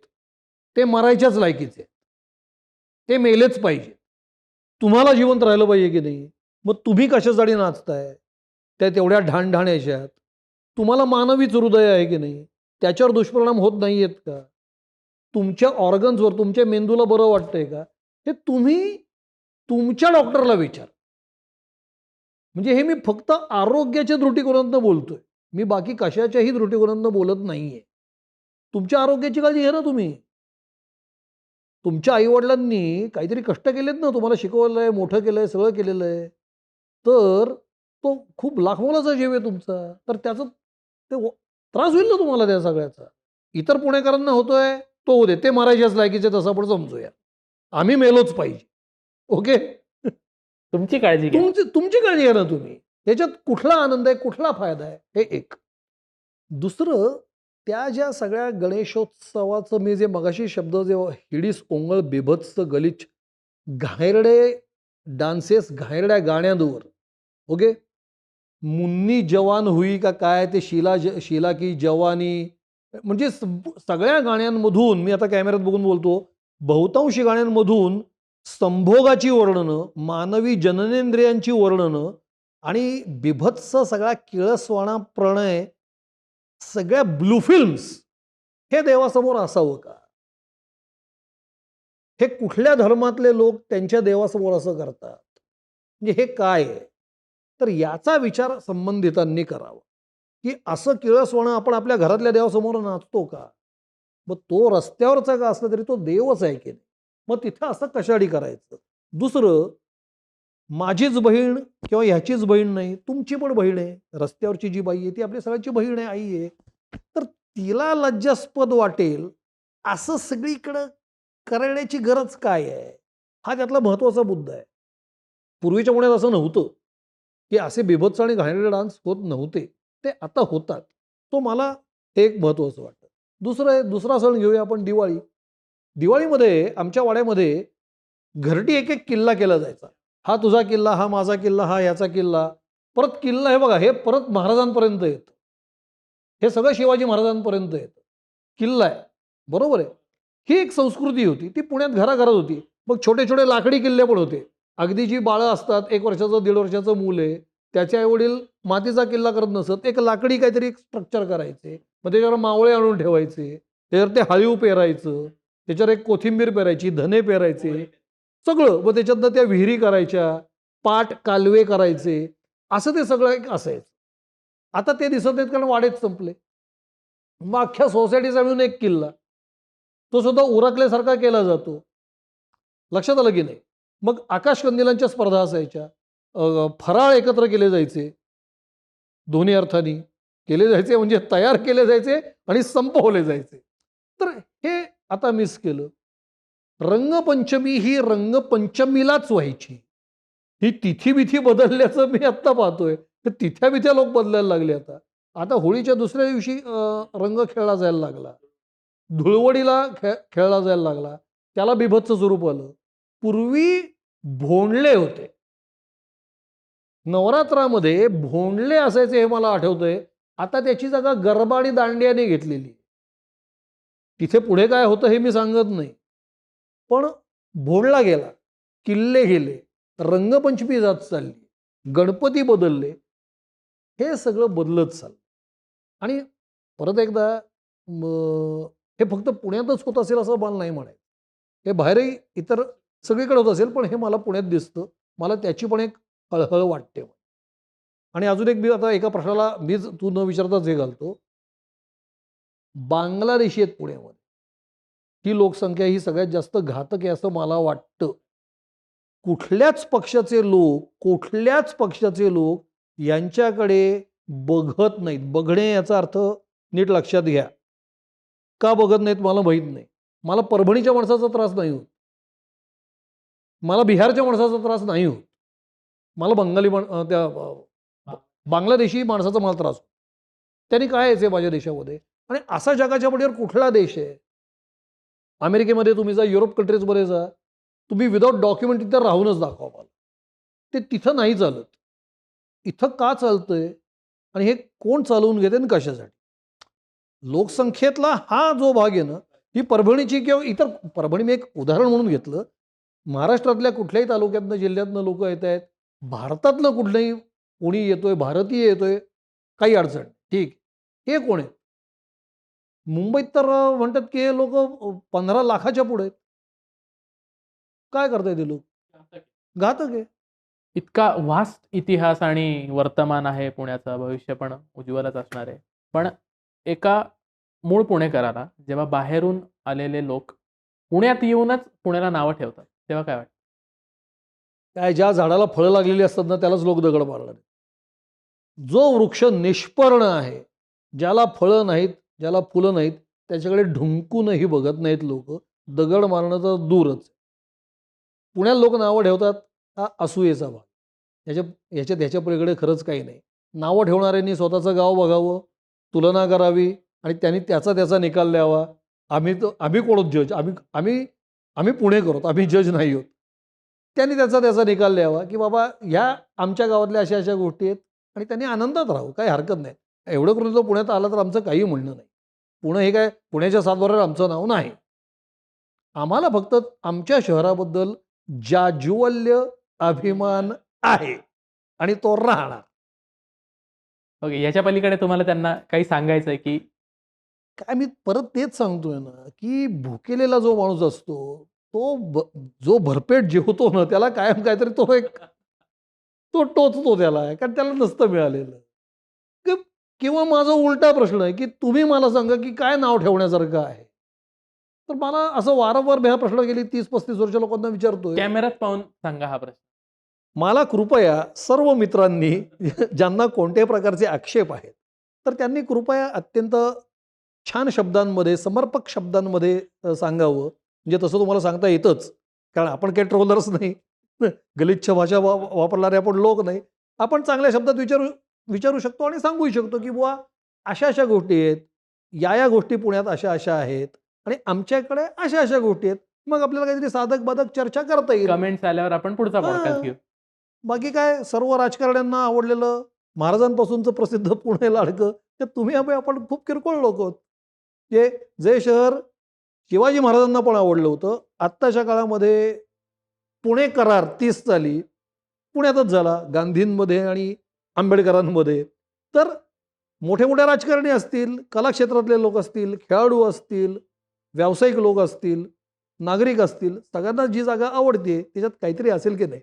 ते मरायच्याच लायकीचे आहेत. ते मेलेच पाहिजे. तुम्हाला जिवंत राहिलं पाहिजे की नाही. मग तुम्ही कशासाठी नाचताय त्या तेवढ्या ढाणढाण याच्यात. तुम्हाला मानवीच हृदय आहे की नाही, त्याच्यावर दुष्परिणाम होत नाही आहेत का. तुमच्या ऑर्गन्सवर, तुमच्या मेंदूला बरं वाटतंय का, हे तुम्ही तुमच्या डॉक्टरला विचार. म्हणजे हे मी फक्त आरोग्याच्या दृष्टिकोनातनं बोलतोय. मी बाकी कशाच्याही दृष्टिकोनातनं बोलत नाहीये. तुमच्या आरोग्याची काळजी घ्या ना तुम्ही. तुमच्या आईवडिलांनी काहीतरी कष्ट केलेत ना, तुम्हाला शिकवलंय, मोठं केलंय, सगळं केलेलं आहे. तर तो खूप लाखमोलाचा जीव आहे तुमचा. तर त्याचं त्रास होईल ना तुम्हाला त्या सगळ्याचा. इतर पुणेकरांना होतोय, तो होऊ दे. ते मरायच्याच लायकीचे, तसं आपण समजूया. आम्ही मेलोच पाहिजे. ओके. तुमची काळजी घ्या. तुमची काळजी घ्या ना तुम्ही. त्याच्यात कुठला आनंद आहे, कुठला फायदा आहे, हे एक. दुसरं, त्या ज्या सगळ्या गणेशोत्सवाचं मी जे मगाशी शब्द जे हिडीस ओंगळ बिभत्स गलिच्छ घाणेरडे डान्सेस, घाणेरड्या गाण्यांवर, ओके. मुन्नी जवान हुई का काय ते शीला की जवानी, म्हणजे सगळ्या गाण्यांमधून, मी आता कॅमेऱ्यात बघून बोलतो, बहुतांशी गाण्यांमधून संभोगाची वर्णनं, मानवी जननेंद्रियांची वर्णनं आणि बिभत्स सगळा किळसवाणा प्रणय, सगळ्या ब्लू फिल्म्स, हे देवासमोर असावं का. हे कुठल्या धर्मातले लोक त्यांच्या देवासमोर असं करतात, म्हणजे हे काय आहे. तर याचा विचार संबंधितांनी करावा की असं किळसवाणं आपण आपल्या घरातल्या देवासमोर नाचतो का. मग तो रस्त्यावरचा का असला तरी तो देवच आहे की नाही. मग तिथं असं कशासाठी करायचं. दुसरं, माझीच बहीण किंवा ह्याचीच बहीण नाही, तुमची पण बहीण आहे. रस्त्यावरची जी बाई आहे ती आपल्या सगळ्यांची बहीण आहे, आई आहे. तर तिला लज्जास्पद वाटेल असं सगळीकडं करण्याची गरज काय आहे, हा त्यातला महत्त्वाचा मुद्दा आहे. पूर्वीच्या पुण्यात असं नव्हतं की असे बिभत्स आणि घाणेरडे डान्स होत नव्हते, ते आता होतात. तो मला हे एक महत्त्वाचं वाटतं. दुसरा सण घेऊया आपण, दिवाळी. दिवाळीमध्ये आमच्या वाड्यामध्ये घरटी एक एक किल्ला केला जायचा. हा तुझा किल्ला, हा माझा किल्ला, हा याचा किल्ला. परत किल्ला हे बघा, हे परत महाराजांपर्यंत येतं. हे सगळं शिवाजी महाराजांपर्यंत येतं. किल्ला आहे, बरोबर आहे. ही एक संस्कृती होती, ती पुण्यात घराघरात होती. मग छोटे छोटे लाकडी किल्ले पण होते. अगदी जी बाळं असतात, 1 वर्षाचं 1.5 वर्षाचं मूल आहे, त्याचे आईवडील मातीचा किल्ला करत नसत, एक लाकडी काहीतरी स्ट्रक्चर करायचे. मग त्याच्यावर मावळे आणून ठेवायचे, त्याच्यावर ते हळीव पेरायचं, त्याच्यावर एक कोथिंबीर पेरायची, धने पेरायचे, सगळं. मग त्याच्यातनं त्या विहिरी करायच्या, पाट कालवे करायचे, असं ते सगळं एक असायचं. आता ते दिसत नाहीत कारण वाडेच संपले. मग अख्ख्या सोसायटीचा मिळून एक किल्ला, तो सुद्धा उरकल्यासारखा केला जातो. लक्षात आलं की नाही. मग आकाशकंदिलांच्या स्पर्धा असायच्या, फराळ एकत्र केले जायचे, दोन्ही अर्थाने केले जायचे, म्हणजे तयार केले जायचे आणि संपवले जायचे. तर हे आता मिस केलं. रंगपंचमी ही रंगपंचमीलाच व्हायची. ही तिथी बिथी बदलल्याचं मी आत्ता पाहतोय. तर तिथ्या बिथ्या लोक बदलायला लागले आता. आता होळीच्या दुसऱ्या दिवशी रंग खेळला जायला लागला. धुळवडीला खेळला जायला लागला. त्याला बिभत्स स्वरूप आलं. पूर्वी भोंडले होते. नवरात्रामध्ये भोंडले असायचे हे मला आठवतंय. आता त्याची जागा गरबा आणि दांडियाने घेतलेली. तिथे पुढे काय होतं हे मी सांगत नाही. पण भोंडला गेला, किल्ले गेले, रंगपंचमी जात चालली, गणपती बदलले, हे सगळं बदलत चाललं. आणि परत एकदा हे फक्त पुण्यातच होत असेल असं मला नाही म्हणायचं. हे बाहेरही इतर सगळीकडे होत असेल, पण हे मला पुण्यात दिसतं. मला त्याची पण एक हळहळ वाटते. आणि अजून एक, मी आता एका प्रश्नाला मीच तू न विचारताच हे घालतो. बांगलादेशी आहेत पुण्यामध्ये. ही लोकसंख्या ही सगळ्यात जास्त घातक आहे असं मला वाटतं. कुठल्याच पक्षाचे लोक यांच्याकडे बघत नाहीत. बघणे याचा अर्थ नीट लक्षात घ्या. का बघत नाहीत मला माहीत नाही. मला परभणीच्या माणसाचा त्रास नाही होत, मला बिहारच्या माणसाचा त्रास नाही होत, मला त्या बांगलादेशी माणसाचा मला त्रास होतो. त्यांनी काय यायचे माझ्या देशामध्ये. आणि असा जगाच्या पलीकडे कुठला देश आहे. अमेरिकेमध्ये तुम्ही जा, युरोप कंट्रीजमध्ये जा, तुम्ही विदाऊट डॉक्युमेंट तिथं राहूनच दाखवा मला. ते तिथं नाही चालत. इथं का चालतंय. आणि हे कोण चालवून घेते आणि कशासाठी. लोकसंख्येतला हा जो भाग आहे ना, ही परभणीची किंवा इतर, परभणी मी एक उदाहरण म्हणून घेतलं, महाराष्ट्रातल्या कुठल्याही तालुक्यातनं जिल्ह्यातनं लोक येत आहेत, भारतातलं कुठलंही कोणी येतोय, भारतीय येतोय, काही अडचण नाही. ठीक, हे कोण आहेत? मुंबईत तर म्हणतात की हे लोक 15 लाखाच्या पुढे आहेत. काय करताय ते लोक? घातक आहे. इतका वास्ट इतिहास आणि वर्तमान आहे पुण्याचं, भविष्य पण उज्ज्वलच असणार आहे. पण एका मूळ पुणेकराला जेव्हा बाहेरून आलेले लोक पुण्यात येऊनच पुण्याला नावं ठेवतात, तेव्हा काय वाटतं? काय ज्या झाडाला फळं लागलेली असतात ना, त्यालाच लोक दगड मारणार आहेत. जो वृक्ष निष्पर्ण आहे, ज्याला फळं नाहीत, ज्याला फुलं नाहीत, त्याच्याकडे ढुंकूनही बघत नाहीत लोक. दगड मारणं तर दूरच. पुण्यात लोक नावं ठेवतात, हा असूयेचा भाग. ह्याच्या पलीकडे खरंच काही नाही. नावं ठेवणाऱ्यांनी स्वतःचं गाव बघावं, तुलना करावी आणि त्यांनी त्याचा निकाल द्यावा. आम्ही कोण जज? आम्ही पुणेकर आहोत, आम्ही जज नाही आहोत. त्यांनी त्याचा निकाल द्यावा की बाबा ह्या आमच्या गावातल्या अशा अशा गोष्टी आहेत आणि त्यांनी आनंदात राहावं, काही हरकत नाही. एवढं करून तो पुण्यात आला तर आमचं काही म्हणणं नाही. पुणे हे काय पुण्याच्या सातबाऱ्यावर आमचं नाव नाही. आम्हाला फक्त आमच्या शहराबद्दल जाज्वल्य अभिमान आहे आणि तो राहणार. ओके, याच्या पलीकडे तुम्हाला त्यांना काही सांगायचं आहे की काय मी परत तेच सांगतोय ना, की भुकेलेला जो माणूस असतो, जो भरपेट जेवतो ना, त्याला कायम काहीतरी तो टोचतो त्याला, कारण त्याला नसतं मिळालेलं. कि- किंवा माझा उलटा प्रश्न आहे, की तुम्ही मला सांगा की काय नाव ठेवण्यासारखं आहे. तर मला असं वारंवार मी हा प्रश्न गेली 30-35 वर्ष लोकांना विचारतोय. कॅमेऱ्यात पाहून सांगा हा प्रश्न. मला कृपया सर्व मित्रांनी ज्यांना कोणत्याही प्रकारचे आक्षेप आहेत, तर त्यांनी कृपया अत्यंत छान शब्दांमध्ये, समर्पक शब्दांमध्ये सांगावं. म्हणजे तसं तुम्हाला सांगता येतच, कारण आपण काही ट्रोलर्स नाही, गलिच्छ भाषा वापरणारे आपण लोक नाही. आपण चांगल्या शब्दात विचारू शकतो आणि सांगूही शकतो की बुवा अशा अशा गोष्टी आहेत, या गोष्टी पुण्यात अशा अशा आहेत आणि आमच्याकडे अशा अशा गोष्टी आहेत. मग आपल्याला काहीतरी साधक बाधक चर्चा करता येईल. कमेंट्स आल्यावर आपण पुढचा हां. पॉडकास्ट घेऊ. बाकी काय, सर्व राजकारण्यांना आवडलेलं महाराजांपासूनचं प्रसिद्ध पुणे लाडकं, ते तुम्ही आपण खूप किरकोळ लोक आहोत. जे शहर शिवाजी महाराजांना पण आवडलं होतं, आत्ताच्या काळामध्ये पुणे करार 30 साली पुण्यातच झाला, गांधींमध्ये आणि आंबेडकरांमध्ये. तर मोठे मोठे राजकारणी असतील, कला क्षेत्रातले लोक असतील, खेळाडू असतील, व्यावसायिक लोक असतील, नागरिक असतील, सगळ्यांना जी जागा आवडते त्याच्यात काहीतरी असेल की नाही.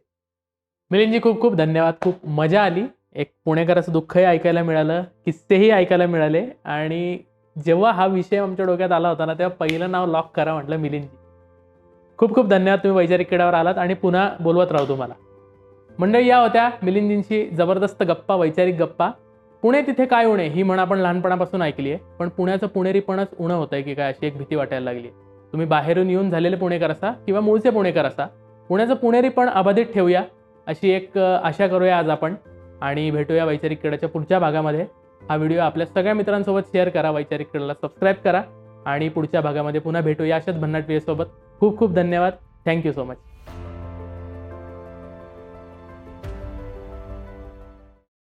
मिलिंदजी खूप खूप धन्यवाद. खूप मजा आली. एक पुणेकराचं दुःखही ऐकायला मिळालं, किस्सेही ऐकायला मिळाले आणि जेव्हा हा विषय आमच्या डोक्यात आला होता ना, तेव्हा पहिलं नाव लॉक करा म्हटलं मिलिंदजी. खूप खूप धन्यवाद, तुम्ही वैचारिक किड्यावर आलात आणि पुन्हा बोलवत राहू तुम्हाला. मंडळी, या होत्या मिलिंदजींची जबरदस्त गप्पा, वैचारिक गप्पा. पुणे तिथे काय उणे ही म्हण आपण लहानपणापासून ऐकली आहे, पण पुण्याचं पुणेरीपणच उणं होत आहे की काय अशी एक भीती वाटायला लागली आहे. तुम्ही बाहेरून येऊन झालेले पुणेकर असा किंवा मूळचे पुणेकर असा, पुण्याचं पुणेरीपण अबाधित ठेवूया अशी एक आशा करूया आज आपण. आणि भेटूया वैचारिक किड्याच्या पुढच्या भागामध्ये. हा व्हिडिओ आपल्या सगळ्या मित्रांसोबत शेअर करा, वैचारिक किड्याला सबस्क्राईब करा आणि पुढच्या भागामध्ये पुन्हा भेटूया अशाच भन्नाट व्हिडिओसोबत. खूप खूप धन्यवाद. Thank you so much.